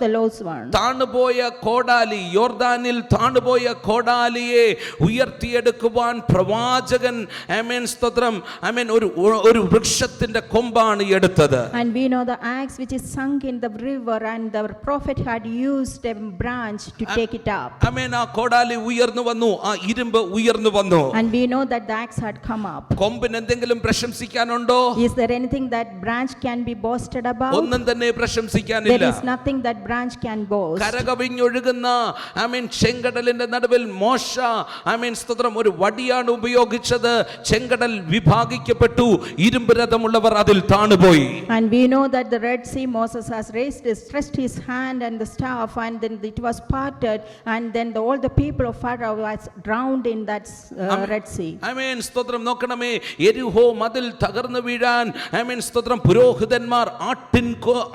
the lowest one. താണുപോയ കോടാലി, യോർദാനിൽ താണുപോയ കോടാലിയെ ഉയർത്തിയെടുക്കുവാൻ പ്രവാചകൻ ആമേൻ സ്തോത്രം ആമേൻ ഒരു വൃക്ഷത്തിന്റെ കൊമ്പാണ് എടുത്തത്. And we know the axe which is sunk in the river, and the prophet had used a branch to take it up. ആമേൻ ആ കോടാലി ഉയർന്നു വന്നു, ആ ഇരുമ്പ് ഉയർന്നു വന്നു. And we know that the axe had come up. കൊമ്പിന് എന്തെങ്കിലും പ്രശംസിക്കാനുണ്ടോ? Is there anything that branch can be boasted about? ഒന്നും തന്നെ പ്രശംസിക്കാനില്ല. There is nothing that branch can boast. കരകവിഞ്ഞൊഴുകുന്ന ആമേൻ ചെങ്കടലിന്റെ നടുവിൽ മോശ ആമേൻ സ്തോത്രം ഒരു വടിയാണ് ഉപയോഗിച്ചത്. ചെങ്കടൽ വിഭാഗിക്കപ്പെട്ടു, ഇരുമ്പ് രഥമുള്ളവർ അതിൽ താണുപോയി. And we know that the Red Sea, Moses has stretched his hand and the staff, and then it was parted, and then all the people of Pharaoh was drowned in that Red Sea. ആമേൻ സ്തോത്രം. നോക്കണമേ, യെരിഹോ മതിൽ തകർന്നു വീഴാൻ ആമേൻ സ്തോത്രം പുരോഹിതന്മാർ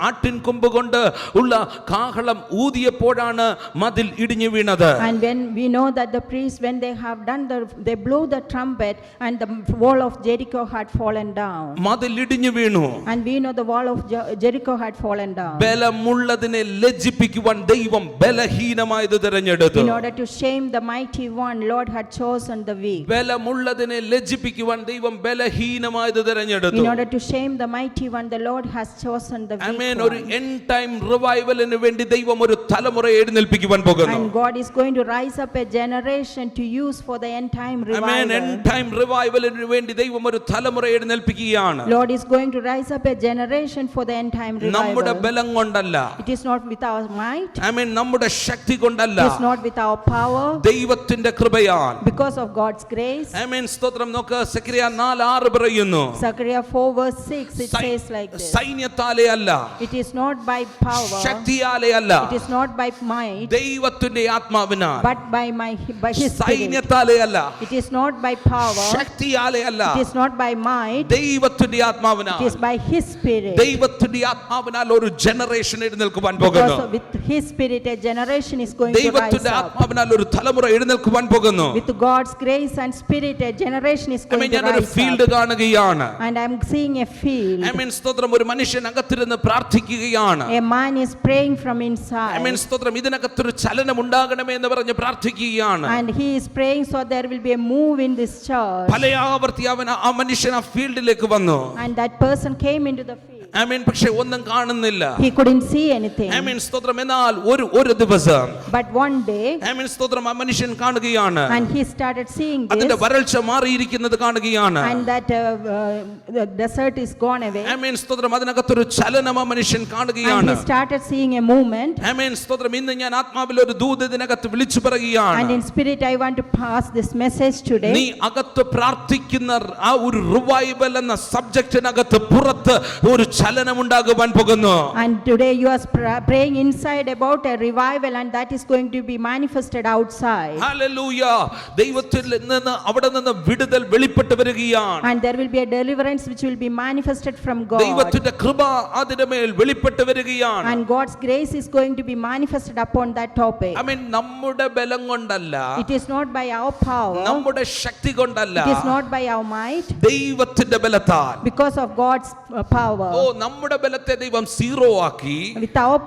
ആട്ടിൻ കൊമ്പ് കൊണ്ട് ഉള്ള കാഹളം ഊതിയപ്പോഴാണ് മതിൽ ഇടിഞ്ഞു വീണത്. And when we know that the priests, when they have done they blew the trumpet, and the wall of Jericho had fallen down. മതിൽ ഇടിഞ്ഞു വീണു. And we know the wall of Jericho had fallen down. ബലമുള്ളതിനെ ലജ്ജിപ്പിക്കുവാൻ ദൈവം ബലഹീനമായത് തിരഞ്ഞെടുത്തു. In order to shame the mighty one, Lord had chosen the weak. ബലമുള്ളതിനെ ലജ്ജിപ്പിക്കുവാൻ ദൈവം ബലഹീനമായത് തിരഞ്ഞെടുത്തു. In order to shame the mighty one, the Lord has chosen the weak amen. one. ഒരു end time റിവൈവലിന് വേണ്ടി ദൈവം ഒരു തലമുറയെ എഴുന്നേൽപ്പിക്കുവാൻ പോകുന്നു. And God is going to rise up a generation to use for the end time amen. revival. End time റിവൈവലിന് വേണ്ടി ദൈവം ഒരു തലമുറയെ എഴുന്നേൽപ്പിക്കുകയാണ്. Lord is going to rise up a generation for the end time നമ്മുടെ revival. ബലം കൊണ്ടല്ല, It is not with our might, ആമേൻ, നമ്മുടെ ശക്തി കൊണ്ടല്ല, it is not with our power, ദൈവത്തിന്റെ കൃപയാൽ. because of God's grace. ആമേൻ സ്തോത്രം. നോക്ക്, സെക്കറിയ 4:6 പറയുന്നു, Zechariah 4:6 it says like this. സൈന്യത്താലെ അല്ല, It is not by power, ശക്തിയാലെ അല്ല, it is not by might, ദൈവത്തിന്റെ ആത്മാവിനാൽ. but by His Spirit. സൈന്യത്താലെ അല്ല, It is not by power, ശക്തിയാലെ അല്ല, it is not by might, ദൈവത്തിന്റെ ആത്മാവിനാൽ. it is by His Spirit. ദൈവത്തിന്റെ ആത്മാവിനാൽ ഒരു ജനറേഷൻ എഴുന്നേൽക്കുവാൻ പോകുന്നു. Because with His Spirit a generation is going to rise ദൈവത്തിന്റെ up. ആത്മാവിനാൽ ഒരു തലമുറ എഴുന്നേൽക്കുവാൻ പോകുന്നു. With God's grace and Spirit a generation is going to ഞാനൊരു rise ഫീൽഡ് up. കാണുകയാണ്. And I am seeing a field. ആമേൻ സ്തോത്രം. ഒരു മനുഷ്യൻ അകത്തിരുന്ന് പ്രാർത്ഥിക്കുകയാണ്. A man is praying from inside. ആമേൻ സ്തോത്രം. ഇതിനകത്തൊരു ചലനം ഉണ്ടാകണമേ എന്ന് പറഞ്ഞ് പ്രാർത്ഥിക്കുകയാണ്. And he is praying so there will be a move in this church. പല ആവർത്തി അവൻ ആ മനുഷ്യൻ ആ ഫീൽഡിലേക്ക് വന്നു. And that person came into the field. ആമേൻ. പക്ഷെ ഒന്നും കാണുന്നില്ല. He couldn't see anything. ആമേൻ സ്തോത്രം. എന്നാൽ ഒരു ദിവസം But one day, ആമേൻ സ്തോത്രം, ആ മനുഷ്യൻ കാണുകയാണ്. and he started seeing അതിന്റെ this, വരൾച്ച മാറിയിരിക്കുന്നത് കാണുകയാണ്. and that the desert is gone away. ആമേൻ സ്തോത്രം. അതിനകത്തൊരു ചലനം ആ മനുഷ്യൻ And കാണുകയാണ്. he started seeing a movement. ആമേൻ സ്തോത്രം. ഇന്ന് ഞാൻ ആത്മാവിൽ ഒരു ദൂത് ഇതിനകത്ത് വിളിച്ചു And പറയുകയാണ്. in spirit I want to pass this message നീ today. അകത്ത് പ്രാർത്ഥിക്കുന്ന ആ ഒരു റിവൈവൽ എന്ന സബ്ജക്റ്റിനകത്ത് പുറത്ത് ഒരു ചലനം ഉണ്ടാകുവാൻ പോകുന്നു. And today you are praying inside about a revival, and that is going to be manifested outside. Hallelujah. ദൈവത്തിൽ നിന്ന് അവിടെ നിന്ന് വിടുതൽ വെളിപ്പെട്ട് വരികയാണ്. And there will be a deliverance which will be manifested from God. ദൈവത്തിന്റെ കൃപ അതിന്റെ മേൽ വെളിപ്പെട്ട് വരികയാണ്. And God's grace is going to be manifested upon that topic. ആമേൻ. നമ്മുടെ ബലം കൊണ്ടല്ല, It is not by our power, നമ്മുടെ ശക്തി കൊണ്ടല്ല, it is not by our might, ദൈവത്തിന്റെ ബലത്താൽ. because of God's power. ഓ, നമ്മുടെ ബലത്തെ ദൈവം സീറോ ആക്കി With our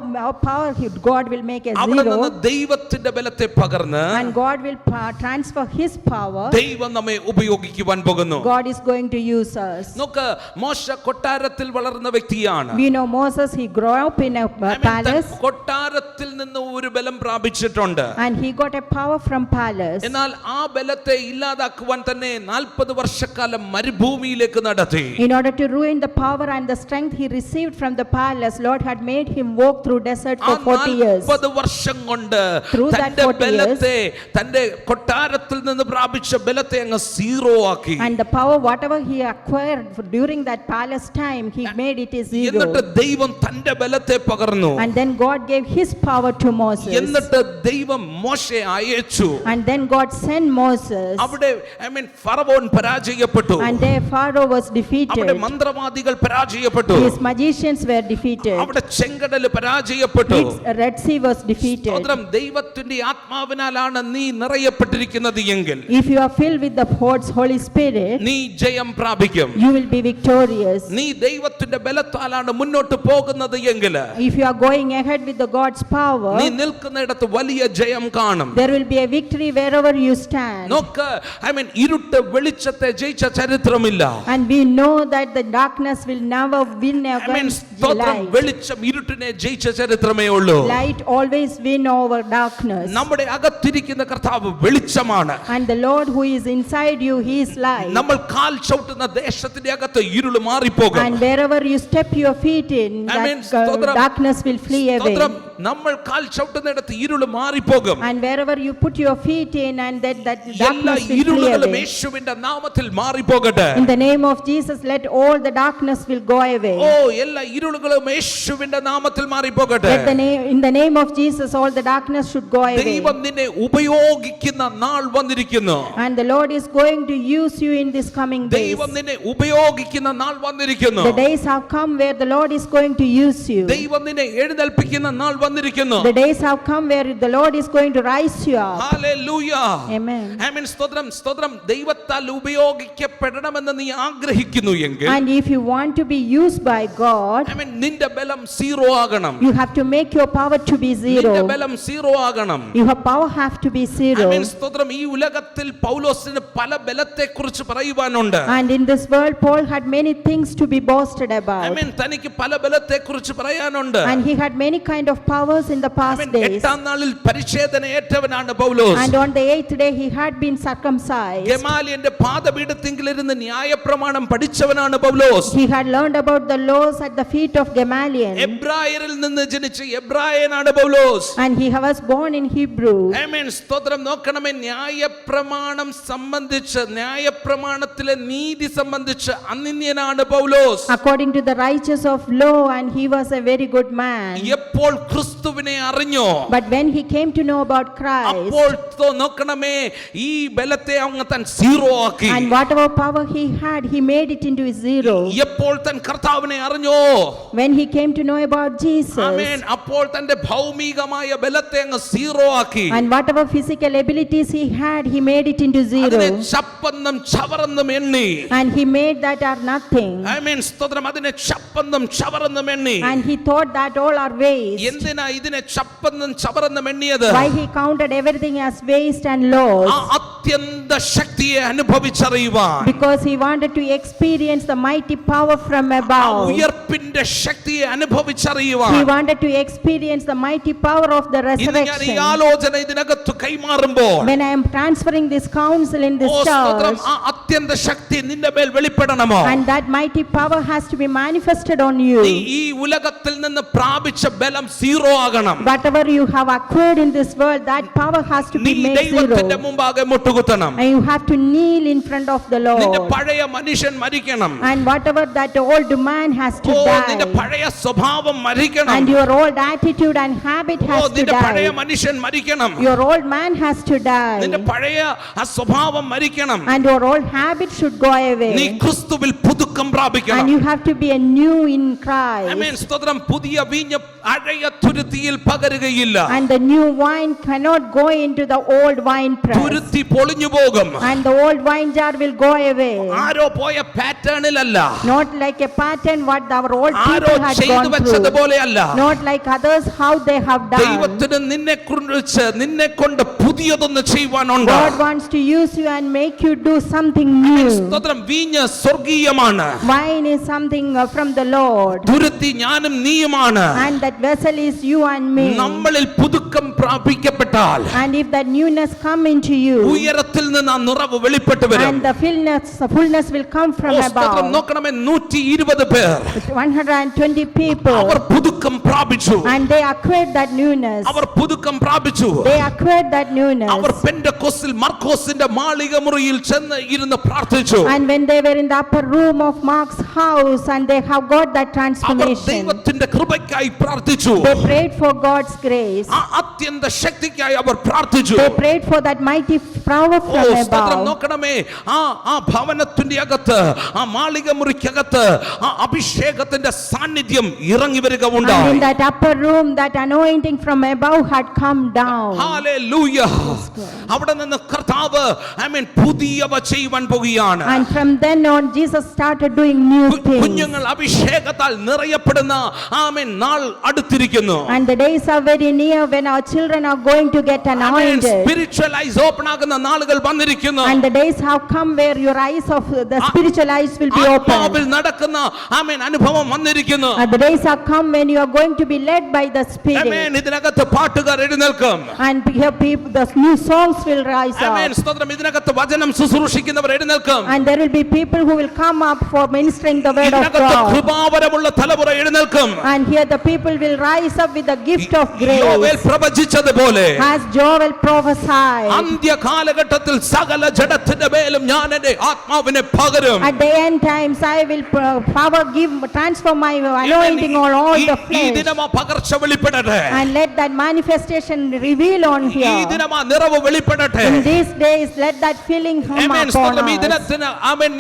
power, God will make a അവിടെ നിന്ന് zero, ദൈവത്തിന്റെ ബലത്തെ പകർന്ന് and God will transfer His power. ദൈവം നമ്മെ ഉപയോഗിക്കുവാൻ പോകുന്നു. God is going to use us. നോക്ക്, മോശ കൊട്ടാരത്തിൽ വളർന്ന വ്യക്തിയാണ്. We know Moses, he grew up in a palace, കൊട്ടാരത്തിൽ നിന്ന് ഒരു ബലം പ്രാപിച്ചിട്ടുണ്ട്. and he got a power from palace. എന്നാൽ ആ ബലത്തെ ഇല്ലാതാക്കുവാൻ തന്നെ 40 വർഷക്കാലം മരുഭൂമിയിലേക്ക് നടത്തി. In order to ruin the power and the strength he received from the palace, Lord had made him walk through desert for 40 years. 40 വർഷം കൊണ്ട് Through that തന്റെ 40 years, ബലത്തെ, തന്റെ കൊട്ടാരത്തിൽ നിന്ന് പ്രാപിച്ച ബലത്തെ അങ്ങ് സീറോ ആക്കി. and the power whatever he acquired during that palace time, he made it a zero. എന്നിട്ട് ദൈവം തന്റെ ബലത്തെ പകർന്നു. And then God gave his power to Moses. എന്നിട്ട് ദൈവം മോശയെ അയച്ചു. And then God sent Moses. അവിടെ ഫറവോൻ പരാജയപ്പെട്ടു. And there Pharaoh was defeated. അവിടെ മന്ത്രവാദികൾ പരാജയപ്പെട്ടു. His magicians were defeated. അവിടെ ചെങ്കടൽ പരാജയപ്പെട്ടു. Red Sea was defeated. സ്തോത്രം. ദൈവത്തിന്റെ ആത്മാവിനാലാണ് നീ നിറയപ്പെട്ടിരിക്കുന്നത് എങ്കിൽ, If you are filled with the Holy Spirit, നീ ജയം പ്രാപിക്കും. you will be victorious. നീ ദൈവത്തിന്റെ ബലത്താലാണ് മുന്നോട്ട് പോകുന്നത് എങ്കിൽ, If you are going ahead with the God's power, നീ നിൽക്കുന്നിടത്ത് വലിയ ജയം കാണും. there will be a victory wherever you stand. നോക്ക്, ഇരുട്ട് വെളിച്ചത്തെ ജയിച്ച ചരിത്രമില്ല. And we know that the darkness will never win against the light. വെളിച്ചം ഇരുട്ടിനെ ജയിച്ച ചരിത്രമേ ഉള്ളൂ. Light always win over darkness. നമ്മുടെ അകത്തിരിക്കുന്ന കർത്താവ് വെളിച്ചമാണ്. And the Lord who is inside you, he is light. നമ്മൾ കാൽ ചവിട്ടുന്ന ദേശത്തിന്റെ അകത്ത് ഇരുൾ മാറിപ്പോകും. And wherever you step your feet in, that darkness will flee away. നമ്മൾ കാൽ ചവിട്ടുന്നിടത്ത് ഇരുൾ മാറിപ്പോകും. And wherever you put your feet in, and that എല്ലാ darkness will flee ഇരുളുകളും away. യേശുവിന്റെ നാമത്തിൽ മാറിപ്പോകട്ടെ. In the name of Jesus, let all the darkness will go away. എല്ലാ ഇരുളുകളും യേശുവിന്റെ നാമത്തിൽ മാറിപ്പോകട്ടെ. In the name of Jesus, all the darkness should go away. ദൈവം നിന്നെ ഉപയോഗിക്കുന്ന നാൾ വന്നിരിക്കുന്നു. And the Lord is going to use you in this coming days. ദൈവം നിന്നെ ഉപയോഗിക്കുന്ന നാൾ വന്നിരിക്കുന്നു. The days have come where the Lord is going to use you. ദൈവം നിന്നെ എഴുന്നേൽപ്പിക്കുന്ന നാൾ വന്നിരിക്കുന്നു. The days have come where the Lord is going to rise you up. Hallelujah. Amen. സ്തോത്രം. സ്തോത്രം. ദൈവത്താൽ ഉപയോഗിക്കപ്പെടണമെന്ന് നീ ആഗ്രഹിക്കുന്നു എങ്കിൽ, And if you want to be used by God, നിന്റെ ബലം സീറോ ആകണം. you have to make your power to be zero. നിന്റെ ബലം സീറോ ആകണം. Your power have to be zero. സ്തോത്രം. ഈ ഉലകത്തിൽ പൗലോസിന് പല ബലത്തെക്കുറിച്ച് പറയുവാനുണ്ട്. And in this world, Paul had many things to be boasted about. തനിക്ക് പല ബലത്തെക്കുറിച്ച് പറയാനുണ്ട്. And he had many kind of powers in the past days. എട്ടാം നാളിൽ പരിച്ഛേദന ഏറ്റവനാണ് പൗലോസ്. And on the 8th day, he had been circumcised. ഗമാലിയന്റെ പാദപീഠത്തിങ്കിലിരുന്ന് ന്യായപ്രമാണം പഠിച്ചവനാണ് പൗലോസ്. He had learned about the laws at the feet of Gamaliel. എബ്രായരിൽ നിന്ന് ജനിച്ച എബ്രായനാണ് പൗലോസ്. And he was born in Hebrew. സ്തോത്രം. നോക്കണമേ, ന്യായപ്രമാണം സംബന്ധിച്ച്, ന്യായപ്രമാണത്തിലെ നീതി സംബന്ധിച്ച് അനിന്യനാണ് പൗലോസ്. According to the righteous of law, and he was a very good man. എപ്പോൾ ക്രിസ്തുവിനെ അറിഞ്ഞോ, But when he came to know about Christ, അപ്പോൾ നോക്കണമേ, ഈ ബലത്തെ അങ്ങ് താൻ സീറോ ആക്കി. and whatever power he had, he made it into zero. എപ്പോൾ താൻ കർത്താവിനെ അറിഞ്ഞോ, When he came to know about Jesus, അപ്പോൾ തന്റെ ഭൗമികമായ ബലത്തെ അങ്ങ് സീറോ ആക്കി. and whatever physical abilities he had, he made it into zero. അതിനെ ചപ്പന്നും ചവറന്നും എണ്ണി. And he made that are nothing. സ്തോത്രം. അതിനെ ചപ്പന്നും ചവറന്നും എണ്ണി. And he thought that all are waste. എന്തിനാ ഇതിനെ ചപ്പന്നും ചവറന്നും എണ്ണിയത്? Why he counted everything as waste and loss? അത്യന്ത ശക്തിയെ അനുഭവിച്ചറിയുവാൻ. Because he wanted to experience the mighty power from above. ഉയർപ്പിന്റെ ശക്തിയെ അനുഭവിച്ചറിയുവാൻ. He wanted to experience the mighty power of the resurrection. ഈ ആലോചന ഇതിനകത്ത് കൈമാറുമ്പോൾ, When I am transferring this counsel in this church, അത്യന്ത ശക്തി നിന്റെ മേൽ വെളിപ്പെടണമോ? and that mighty power has to be manifested on you. ഈ ഉലകത്തിൽ നിന്ന് പ്രാപിച്ച ബലം സീറോ ആകണം. Whatever you have acquired in this world, that power has to be made ദൈവത്തിന്റെ zero. മുമ്പാകെ മുട്ടുകുത്തണം. And you have to kneel in front of the നിന്റെ Lord. പഴയ മനുഷ്യൻ മരിക്കണം. And whatever that old man has to നിന്റെ die. പഴയ സ്വഭാവം മരിക്കണം. And your old attitude and habit has to നിന്റെ പഴയ die. മനുഷ്യൻ മരിക്കണം. Your old man has to die. നിന്റെ പഴയ ആ സ്വഭാവം മരിക്കണം. And your old habit should go നീ away. ക്രിസ്തുവിൽ പുതുക്കം പ്രാപിക്കണം. And you have to be a new in Christ. സ്തോത്രം. പുതിയ വീഞ്ഞ് പഴയ തുരുത്തിയിൽ പകരുകയില്ല. And the new wine cannot go into the old wine press. തുരുത്തി പൊളിഞ്ഞു പോകും. And the old wine jar will go away. ആരോ പോയ പാറ്റേണിലല്ല, Not like a pattern what our old arrow people had ചെയ്തു gone വെച്ചതുപോലെയല്ല. through. Not like others how they have done. ദൈവത്തിന് നിന്നെ കൊണ്ട് പുതിയതൊന്ന് ചെയ്യുവാനുണ്ട്. God wants to use you and make you do something new. സ്തോത്രം. വീഞ്ഞ് സ്വർഗീയമാണ്. Wine is something from the Lord. തുരുത്തി ഞാനും നീയുമാണ്. And that vessel is you and me. നമ്മളിൽ പുതുക്കം പ്രാപിക്കപ്പെട്ടാൽ, And if that newness come into you, ഉയരത്തിൽ നിന്ന് ആ നിറവ് വെളിപ്പെട്ടു വരും. and the fullness will come from സ്തോത്രം. above. നോക്കണമേ, 120 പേർ 120 people, അവർ പുതുക്കം പ്രാപിച്ചു. and they acquired that newness. അവർ പുതുക്കം പ്രാപിച്ചു. They acquired that newness. അവർ പെന്തക്കോസ്തിൽ മർക്കോസിന്റെ മാളിക മുറിയിൽ ചെന്ന് ഇരുന്ന് പ്രാർത്ഥിച്ചു. And when they were in the upper room of Mark's house and they have got that our transformation. ദൈവത്തിന്റെ കൃപയ്ക്കായി പ്രാർത്ഥിച്ചു. They prayed for God's grace. ആ അത്യന്ത ശക്തിക്കായി അവർ പ്രാർത്ഥിച്ചു. They prayed for that mighty power from സ്തോത്രം above. നോക്കണമേ, ആ ഭവനത്തിന്റെ അകത്ത്, ആ മാളിക മുറിക്കകത്ത് ആ അഭിഷേകത്തിന്റെ സാന്നിധ്യം ഇറങ്ങി വരിക And in ഉണ്ടായി. that upper room, that anointing from above had come down. Hallelujah. അവിടെ നിന്ന് കർത്താവ് പുതിയവ ചെയ്യുവാൻ പോകുകയാണ്. And from then on, Jesus started doing new things. കുഞ്ഞുങ്ങൾ അഭിഷേകത്താൽ നിറയപ്പെടുന്ന നാൾ അടുത്തിരിക്കുന്നു. And the days are very near when our children are going to get anointed. Spiritual ice open ആകുന്ന നാളുകൾ വന്നിരിക്കുന്നു. And the days have come where your eyes of the spiritual eyes will be ആത്മാവിൽ opened. നടക്കുന്ന അനുഭവം വന്നിരിക്കുന്നു. And the days have come when you are going to be led by the Spirit. ഇതിനകത്ത് പാട്ടുകാർ എഴുന്നേൽക്കും. And here people, the new songs will rise up. സ്തോത്രം. ഇതിനകത്ത് വചനം ശുശ്രൂഷിക്കുന്നവർ എഴുന്നേൽക്കും. And there will be people who will come up for ministering the word of ഇതിനകത്ത് God. കൃപാവരമുള്ള തലമുറ എഴുന്നേൽക്കും. And here the people will rise up with the gift of യോവേൽ grace. പ്രവചിച്ചതുപോലെ As Joel prophesied. അന്ത്യ കാലഘട്ടത്തിൽ സകല ജഡത്തിന്റെ മേലും ഞാൻ എന്റെ ആത്മാവിനെ പകരും. At the end times I will power give transfer my anointing on all the ഈ flesh. ദിനം ആ പകർച്ച വെളിപ്പെടട്ടെ. And let that manifestation reveal on ഈ here. ദിനം ആ നിറവ് വെളിപ്പെടട്ടെ. In these days let that feeling come upon സ്തോത്രം. ഈ us. ദിനത്തിന്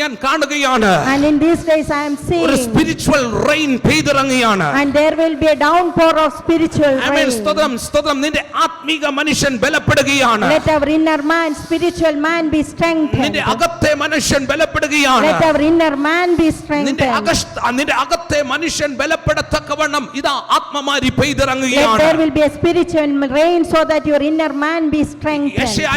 ഞാൻ കാണുകയാണ് And in these days I am ഒരു seeing. സ്പിരിച്വൽ റെയിൻ പെയ്തിറങ്ങുകയാണ്. And there will be a downpour of spiritual rain. സ്തോത്രം. നിന്റെ ആത്മീക മനുഷ്യൻ ബലപ്പെടുകയാണ്. Let our inner man, spiritual man be strengthened. നിന്റെ അകത്തെ മനുഷ്യൻ ബലപ്പെടുകയാണ്. Let our inner man be നിന്റെ strengthened. അകത്തെ മനുഷ്യൻ ബലപ്പെടത്തക്കവണ്ണം ഇതാ ആത്മമാരി Let there പെയ്തിറങ്ങുകയാണ്. will be a spiritual rain so that your inner man be strengthened. യെശയ്യാ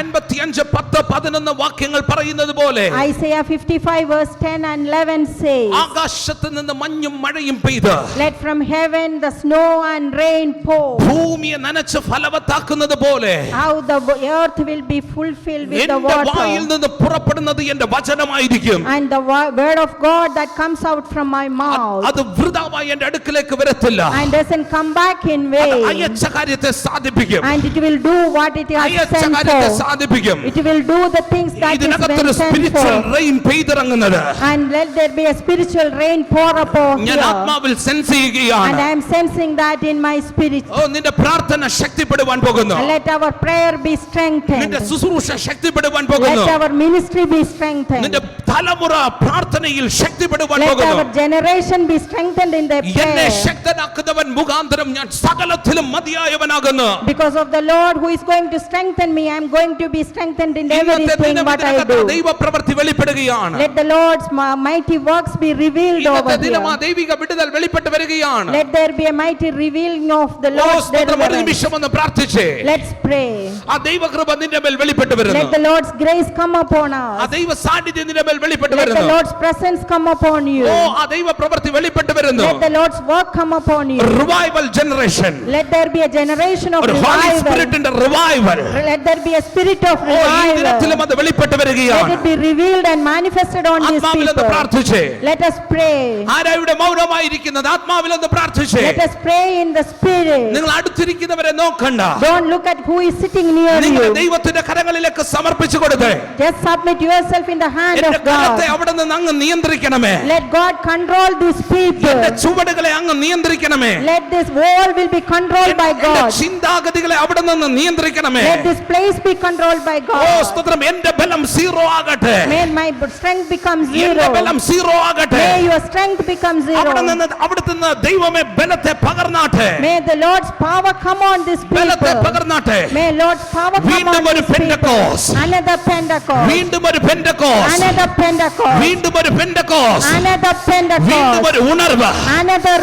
55:10-11 വാക്യങ്ങൾ പറയുന്നത് പോലെ Isaiah 55 verse 10 and 11 says, ആകാശത്ത് നിന്ന് മഞ്ഞും മഴയും പെയ്ത് let from heaven the snow and rain pour. ഭൂമിയെ നനച്ച് ഫലവത്താക്കുന്നത് പോലെ How the earth will be fulfilled with the എന്റെ വായിൽ water. നിന്ന് പുറപ്പെടുന്നത് എന്റെ വചനമായിരിക്കും. And the word of God that comes out from my mouth. അത് വൃഥാവായി എന്റെ അടുക്കിലേക്ക് വരത്തില്ല. And doesn't come back in അത് vain. അയച്ച കാര്യത്തെ സാധിപ്പിക്കും. And it will do what it has അയച്ച sent കാര്യത്തെ for. സാധിപ്പിക്കും. It will do the things that is ഇതിനകത്തൊരു been sent spiritual for. Rain പെയ്തിറങ്ങുന്നത് And let there be a spiritual rain pour upon ഞാൻ here. ആത്മാവിൽ sense And ചെയ്യുകയാണ്. I am sensing that in my spirit. നിന്റെ പ്രാർത്ഥന ശക്തിപ്പെടുവാൻ പോകുന്നു. And let our prayer be നിന്റെ strengthened. ശുശ്രൂഷ ശക്തിപ്പെടുവാൻ പോകുന്നു. Let our ministry be strengthened. നിന്റെ തലമുറ പ്രാർത്ഥനയിൽ ശക്തിപ്പെടുവാൻ Let പോകുന്നു. our generation be strengthened in their എന്നെ prayer. ശക്തനാക്കുന്നവൻ മുഖാന്തരം ഞാൻ സകലത്തിലും മതിയായവനാകുന്നു. Because of the Lord who is going to strengthen me, I am going to be strengthened in ഇന്നത്തെ everything ദിനം what I ഇതിനകത്ത് do. ദൈവപ്രവൃത്തി വെളിപ്പെടുകയാണ്. Let the Lord's mighty works be revealed ഇന്നത്തെ over ദിനം ആ here. ദൈവിക വിടുതൽ വെളിപ്പെട്ട് വരികയാണ്. Let there be a mighty revealing of the oh Lord's സ്തോത്രം. ഒരു deliverance. നിമിഷം ഒന്ന് പ്രാർത്ഥിച്ചേ. Let's pray. ആ ദൈവകൃപ നിന്റെ മേൽ വെളിപ്പെട്ട് Let വരുന്നു. the Lord's grace come upon ആ us. ദൈവ സാന്നിധ്യം നിന്റെ മേൽ വെളിപ്പെട്ട് Let the വരുന്നു. Lord's presence come upon you. ഓ ആ ദൈവ പ്രവൃത്തി വെളിപ്പെട്ട് വരുന്നു. Let the Lord's work come upon you. Revival generation. Let there be a generation of ഒരു ഹോളി revival. സ്പിരിറ്റിന്റെ revival. Let there be a spirit of oh ഈ ദിനത്തിലും revival. അത് വെളിപ്പെട്ട് Let വരികയാണ്. it be revealed and manifested on these ആത്മാവിലൊന്ന് people. പ്രാർത്ഥിച്ചേ. Let us pray. ആരാ ഇവിടെ മൗനമായിരിക്കുന്നത്? ആത്മാവിലൊന്ന് പ്രാർത്ഥിച്ചേ. Let us pray in the spirit. നിങ്ങൾ അടുത്തിരിക്കുന്നവരെ നോക്കണ്ട. Don't look at who is sitting near നിങ്ങൾ you. ദൈവത്തിന്റെ കരങ്ങളിലേക്ക് സമർപ്പിച്ചു കൊടുത്തേ. Just submit yourself in the hand എന്റെ of കരത്തെ God. അവിടെ നിന്ന് അങ്ങ് നിയന്ത്രിക്കണമേ. Let God control these people. എന്റെ ചുവടുകളെ അങ്ങ് നിയന്ത്രിക്കണമേ. Let this wall will be controlled by എന്റെ God. ചിന്താഗതികളെ അവിടെ നിന്ന് നിയന്ത്രിക്കണമേ. Let this place be controlled by oh God. സ്തോത്രം. എന്റെ ബലം സീറോ ആകട്ടെ. May my strength become എന്റെ zero. ബലം സീറോ ആകട്ടെ. May your strength become അവിടെ zero. നിന്ന് അവിടുന്ന് ദൈവമേ ബലത്തെ പകർന്നാട്ടെ. May the Lord's power come on this ബലത്തെ people. പകർന്നാട്ടെ. May Lord's power come വീണ്ടും on ഒരു this people. Pentecost. Another Pentecost. വീണ്ടും ഒരു പെന്തക്കോസ്. Another Pentecost. വീണ്ടും ഒരു പെന്തക്കോസ്. Another വീണ്ടും Pentecost. ഒരു ഉണർവ്. Another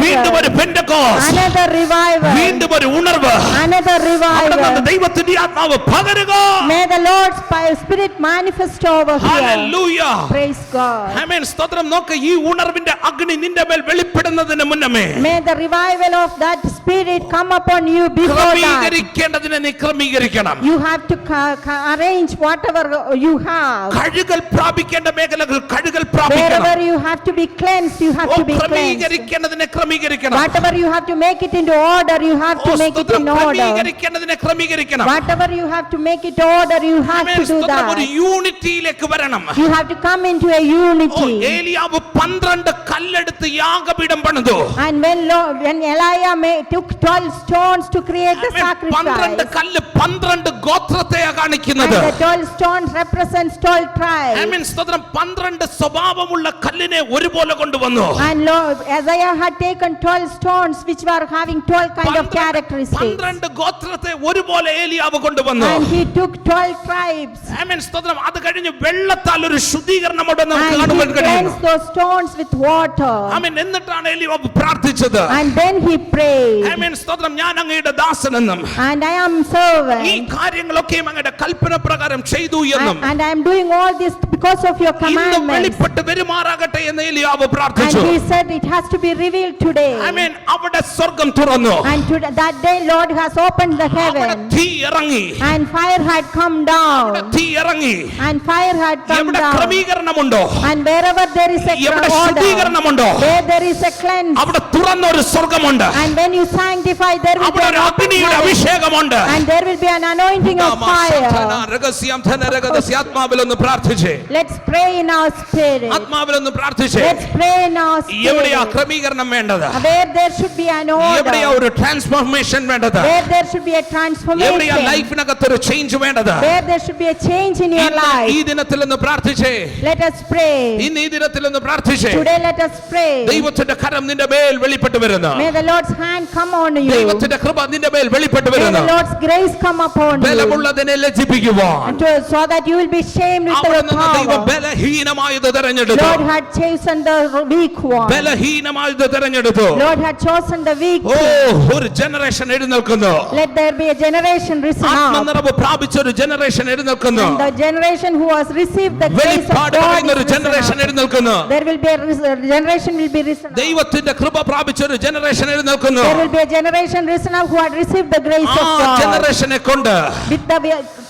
വീണ്ടും revival. ഒരു പെന്തക്കോസ്. Another revival. വീണ്ടും ഒരു ഉണർവ്. Another അവിടെ നിന്ന് revival. ദൈവത്തിന്റെ ആത്മാവ് പകരുക. May the Lord's spirit manifest over here. Hallelujah. Praise God. ആമേൻ. സ്തോത്രം. നോക്ക്, ഈ ഉണർവിന്റെ അഗ്നി നിന്റെ മേൽ വെളിപ്പെടുന്നതിന് മുന്നമേ May the revival of that Spirit come upon you before that. ക്രമീകരിക്കേണ്ടതിനെ നീ ക്രമീകരിക്കണം. You have to arrange whatever you have. കഴുകൽ പ്രാപിക്കേണ്ട മേഖലകൾ കഴുകൽ പ്രാപിക്കണം. Wherever you have to be cleansed, you have to be cleansed. ക്രമീകരിക്കേണ്ടതിനെ ക്രമീകരിക്കണം. Whatever you have to make it into order, you have to make it in order. ക്രമീകരിക്കേണ്ടതിനെ ക്രമീകരിക്കണം. Whatever you have to make it order, you have to do ഒരു that. യൂണിറ്റിയിലേക്ക് വരണം. You have to come into a unity. ഏലിയാവ് 12 കല്ലെടുത്ത് യാഗപീഠം പണിതു. And when Elijah took 12 stones to create the sacrifice, 12 കല്ല് 12 ഗോത്രത്തെയാ കാണിക്കുന്നത്. and the 12 stones represents 12 tribes. സ്തോത്രം 12 സ്വഭാവമുള്ള കല്ലിനെ ഒരുപോലെ കൊണ്ടുവന്നു. And Isaiah had taken 12 stones which were having 12 kind of characteristics. 12 ഗോത്രത്തെ ഒരുപോലെ ഏലിയാവ് കൊണ്ടുവന്നു. And he took 12 tribes. സ്തോത്രം അത് കഴിഞ്ഞ് വെള്ളത്താൽ ഒരു ശുദ്ധീകരണം അവിടെ നമുക്ക് And കാണുവാൻ he കഴിയും. cleansed those stones with water. എന്നിട്ടാണ് ഏലിയാവ് പ്രാർത്ഥിച്ചത്. And then he prayed. സ്തോത്രം ഞാൻ അങ്ങയുടെ ദാസനെന്നും And I am servant. ഈ കാര്യങ്ങളൊക്കെയും അങ്ങയുടെ കൽപ്പന പ്രകാരം ചെയ്തു എന്നും And I am doing all this because of your ഇന്ന് commandments. വെളിപ്പെട്ട് പെരുമാറാകട്ടെ എന്ന് ഏലിയാവ് And പ്രാർത്ഥിച്ചു. he said it has to be revealed today. അവിടെ സ്വർഗം തുറന്നു. And that day Lord has opened the അവിടെ heaven. തീ ഇറങ്ങി. And fire had come down. തീ ഇറങ്ങി. And fire had come എവിടെ down. ക്രമീകരണമുണ്ടോ, And wherever there is a എവിടെ order, ശുദ്ധീകരണമുണ്ടോ, where there is a cleanse. അവിടെ തുറന്ന ഒരു സ്വർഗമുണ്ട്. And when you sanctify, there will be അവിടെ an ഒരു open അഗ്നിയുടെ heaven. അഭിഷേകമുണ്ട്. And there will be an anointing of fire. ആത്മാവിലൊന്ന് പ്രാർത്ഥിച്ചേ. Let's pray in our spirit. ആത്മാവിലൊന്ന് പ്രാർത്ഥിച്ചേ. Let's pray in our എവിടെയാ spirit. ക്രമീകരണം വേണ്ടത്? Where there should be an എവിടെയാ order. ഒരു transformation വേണ്ടത്? Where there should be a എവിടെയാ transformation. ലൈഫിനകത്ത് ഒരു change വേണ്ടത്? Where there should be a change in your ഇന്ന് ഈ life. ദിനത്തിൽ ഒന്ന് പ്രാർത്ഥിച്ചേ. Let us pray. ഇന്ന് ഈ ദിനത്തിൽ ഒന്ന് പ്രാർത്ഥിച്ചേ. Today let us pray. ദൈവത്തിന്റെ കരം നിന്റെ മേൽ വെളിപ്പെട്ടു വരുന്നു. May the Lord's hand come on you. ദൈവത്തിന്റെ കൃപ നിന്റെ മേൽ വെളിപ്പെട്ടു May വരുന്നു. the Lord's grace come upon you. ബലമുള്ളതിനെ ലജ്ജിപ്പിക്കുവാൻ So that you will be shamed with അവിടെ your നിന്ന് ദൈവം power. ബലഹീനമായത് തെരഞ്ഞെടുത്തു. Lord had chosen the weak one. ബലഹീനമായത് തെരഞ്ഞെടുത്തു. Lord had chosen the weak oh one. ഒരു ജനറേഷൻ എഴുന്നേൽക്കുന്നു. Let there be a generation risen up. ആത്മനിറവ് പ്രാപിച്ച ഒരു ജനറേഷൻ എഴുന്നേൽക്കുന്നു. And the generation who has received the grace of വെളിപ്പാട് God പറയുന്ന ഒരു is risen generation up. എഴുന്നേൽക്കുന്നു. There will be a generation will be risen up. ദൈവത്തിന്റെ കൃപ പ്രാപിച്ച ഒരു generation എഴുന്നേൽക്കുന്നു. There will be a generation risen up who had received the grace ആ of God. ജനറേഷനെ കൊണ്ട് With the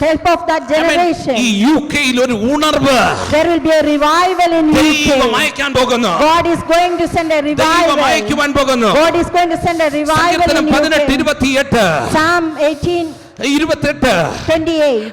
help of that generation, ഈ യുകെയിൽ ഒരു ഉണർവ് there will be a revival in ദൈവം UK. അയക്കാൻ പോകുന്നു. God is going to send a ദൈവം revival. അയക്കുവാൻ പോകുന്നു. God is going to send a revival സങ്കീർത്തനം in 18:28 UK. Psalm 28 18:28.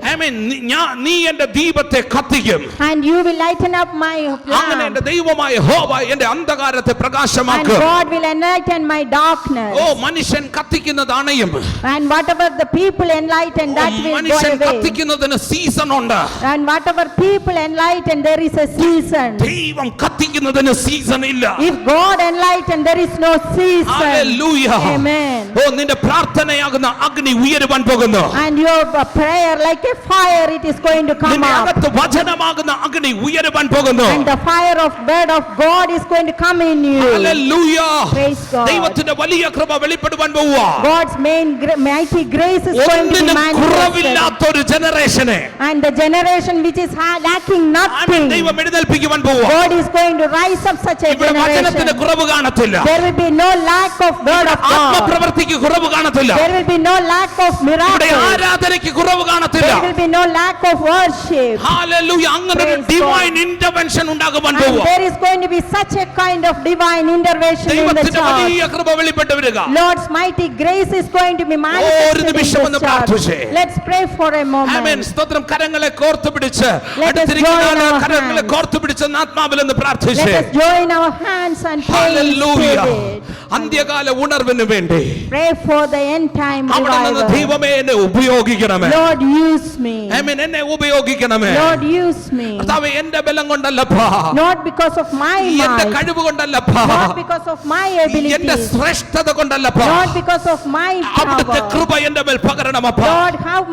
നീ എന്റെ ദീപത്തെ കത്തിക്കും. And you will lighten up my അങ്ങനെ lamp. എന്റെ ദൈവമായ യഹോവ എന്റെ അന്ധകാരത്തെ And പ്രകാശമാക്കും. God will enlighten my darkness. ഓ മനുഷ്യൻ കത്തിക്കുന്നത് അണയും. And whatever the people enlighten, that will go മനുഷ്യൻ away. കത്തിക്കുന്നതിന് സീസൺ ഉണ്ട്. And whatever people enlighten, there is a season. ദൈവം കത്തിക്കുന്നതിന് സീസൺ ഇല്ല. If God enlighten, there is no season. Hallelujah. Amen. ഓ നിന്റെ പ്രാർത്ഥനയാകുന്ന അഗ്നി ഉയരുവാൻ പോകുന്നു. And your prayer like a fire, it is going to come നിന്റെ up. അകത്ത് വചനമാകുന്ന അഗ്നി ഉയരുവാൻ പോകുന്നു. And the fire of word of God is going to come in you. Hallelujah. Praise God. ദൈവത്തിന്റെ വലിയ കൃപ വെളിപ്പെടുവാൻ പോവുക. God's mighty grace is going to be ഒന്നിനും manifested. കുറവില്ലാത്ത ഒരു ജനറേഷനെ And the generation which is lacking nothing, ദൈവം എഴുന്നേൽപ്പിക്കുവാൻ പോവുക. God is going to rise up such a ഇവിടെ വചനത്തിന് generation. കുറവ് കാണത്തില്ല. There will be no lack of word of God. ആത്മപ്രവൃത്തിക്ക് കുറവ് കാണത്തില്ല. There will be no lack of ഇവിടെ miracles. ആരാധനയ്ക്ക് കുറവ് കാണത്തില്ല. There will be no lack of worship. Hallelujah. അങ്ങനെ ഒരു Praise ഡിവൈൻ ഇന്റർവെൻഷൻ ഉണ്ടാകുവാൻ And പോവുക. there is going to be such a kind of divine intervention in the ദൈവത്തിന്റെ church. വലിയ കൃപ വെളിപ്പെട്ടു വരിക. Lord's mighty grace is going to be ഒരു manifested in നിമിഷം ഒന്ന് this പ്രാർത്ഥിച്ചേ. church. Let's pray for a amen. moment. സ്തോത്രം. കരങ്ങളെ കോർത്തു പിടിച്ച് Let us അടുത്തിരിക്കുന്ന join our കരങ്ങളെ hands. കോർത്തു പിടിച്ച് ആത്മാവിൽ ഒന്ന് Let പ്രാർത്ഥിച്ചേ. us join our hands and pray in hallelujah. spirit. അന്ത്യകാല ഉണർവിന് വേണ്ടി Pray for the end time അവിടെ നിന്ന് revival. ദൈവമേ എന്നെ ഉപയോഗിക്കണമേ. Lord, use me. ആമേൻ. എന്നെ ഉപയോഗിക്കണമേ. Lord, use me. കർത്താവേ എന്റെ ബലം കൊണ്ടല്ലപ്പാ, Not because of my എന്റെ might, കഴിവ് കൊണ്ടല്ലപ്പാ, not because of my എന്റെ ability, ശ്രേഷ്ഠത കൊണ്ടല്ലപ്പാ, not because of my അവിടുത്തെ power. കൃപ എന്റെ മേൽ പകരണമപ്പാ, Lord, have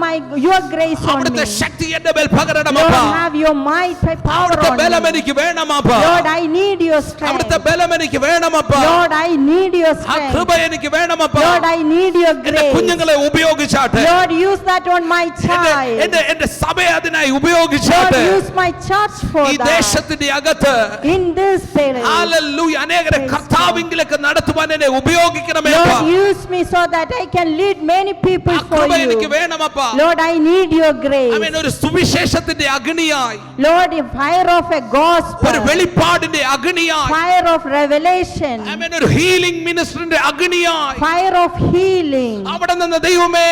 your grace on me. അവിടുത്തെ ശക്തി എന്റെ മേൽ Lord, പകരണമപ്പാ, have your might, power അവിടുത്തെ on ബലം me. എനിക്ക് വേണമപ്പാ, Lord, I need your അവിടുത്തെ strength. ബലം എനിക്ക് വേണമപ്പാ, Lord, I need your ആ strength. കൃപ എനിക്ക് വേണമപ്പാ. Lord, I need your എന്റെ grace. കുഞ്ഞുങ്ങളെ ഉപയോഗിച്ചാട്ടെ, Lord, use that on my child. എന്റെ സഭയെ അതിനായി Lord, ഉപയോഗിച്ചാട്ടെ. use my church for ഈ that. ദേശത്തിന്റെ അകത്ത് In this place. ഹല്ലേലൂയ അനേകരെ കർത്താവ് കർത്താവിലേക്ക് നടത്തുവാൻ എന്നെ ഉപയോഗിക്കണമേ അപ്പാ. Lord, use me so that I can lead many people for കൃപ എനിക്ക് you. വേണം അപ്പാ. Lord, I need your grace. ആമേൻ. ഒരു സുവിശേഷത്തിന്റെ അഗ്നിയായി, Lord, a fire of a ഒരു gospel, വെളിപ്പാടിന്റെ അഗ്നിയായി, fire of revelation, ആമേൻ, ഒരു ഹീലിംഗ് മിനിസ്ട്രിന്റെ അഗ്നിയായി fire of healing. അവിടെ നിന്ന് ദൈവമേ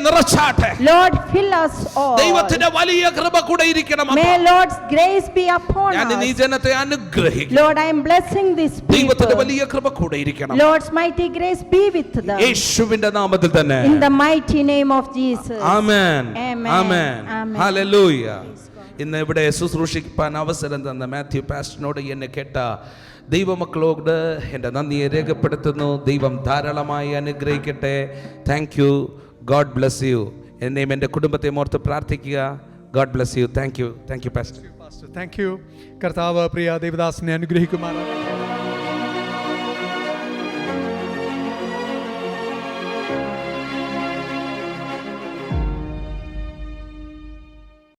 നിറച്ചാട്ടെ. Lord, fill us all. ദൈവത്തിന്റെ വലിയ കൃപ കൂടെ ഇരിക്കണം അപ്പാ. May Lord's grace be upon ഞാൻ ഈ us. ജനത്തെ അനുഗ്രഹിക്കും. Lord, I am blessing this ദൈവത്തിന്റെ people. വലിയ കൃപ കൂടെ ഇരിക്കണം. Lord's mighty grace be with them. യേശുവിന്റെ നാമത്തിൽ തന്നെ. In the mighty name of Jesus. Amen. Amen. Amen. Amen. Hallelujah. ഇന്ന് ഇവിടെ ശുശ്രൂഷിക്കാൻ അവസരം തന്ന മാത്യു പാസ്റ്ററിനോട് എന്നെ കേട്ട ദൈവമക്കളോട് എൻ്റെ നന്ദിയെ രേഖപ്പെടുത്തുന്നു. ദൈവം ധാരാളമായി അനുഗ്രഹിക്കട്ടെ. Thank you. God bless you. എന്നെയും എൻ്റെ കുടുംബത്തെയും ഓർത്ത് പ്രാർത്ഥിക്കുക. God bless you. Thank you. Thank you pastor. Thank you. കർത്താവ് പ്രിയ ദേവദാസിനെ അനുഗ്രഹിക്കുമാറാകട്ടെ.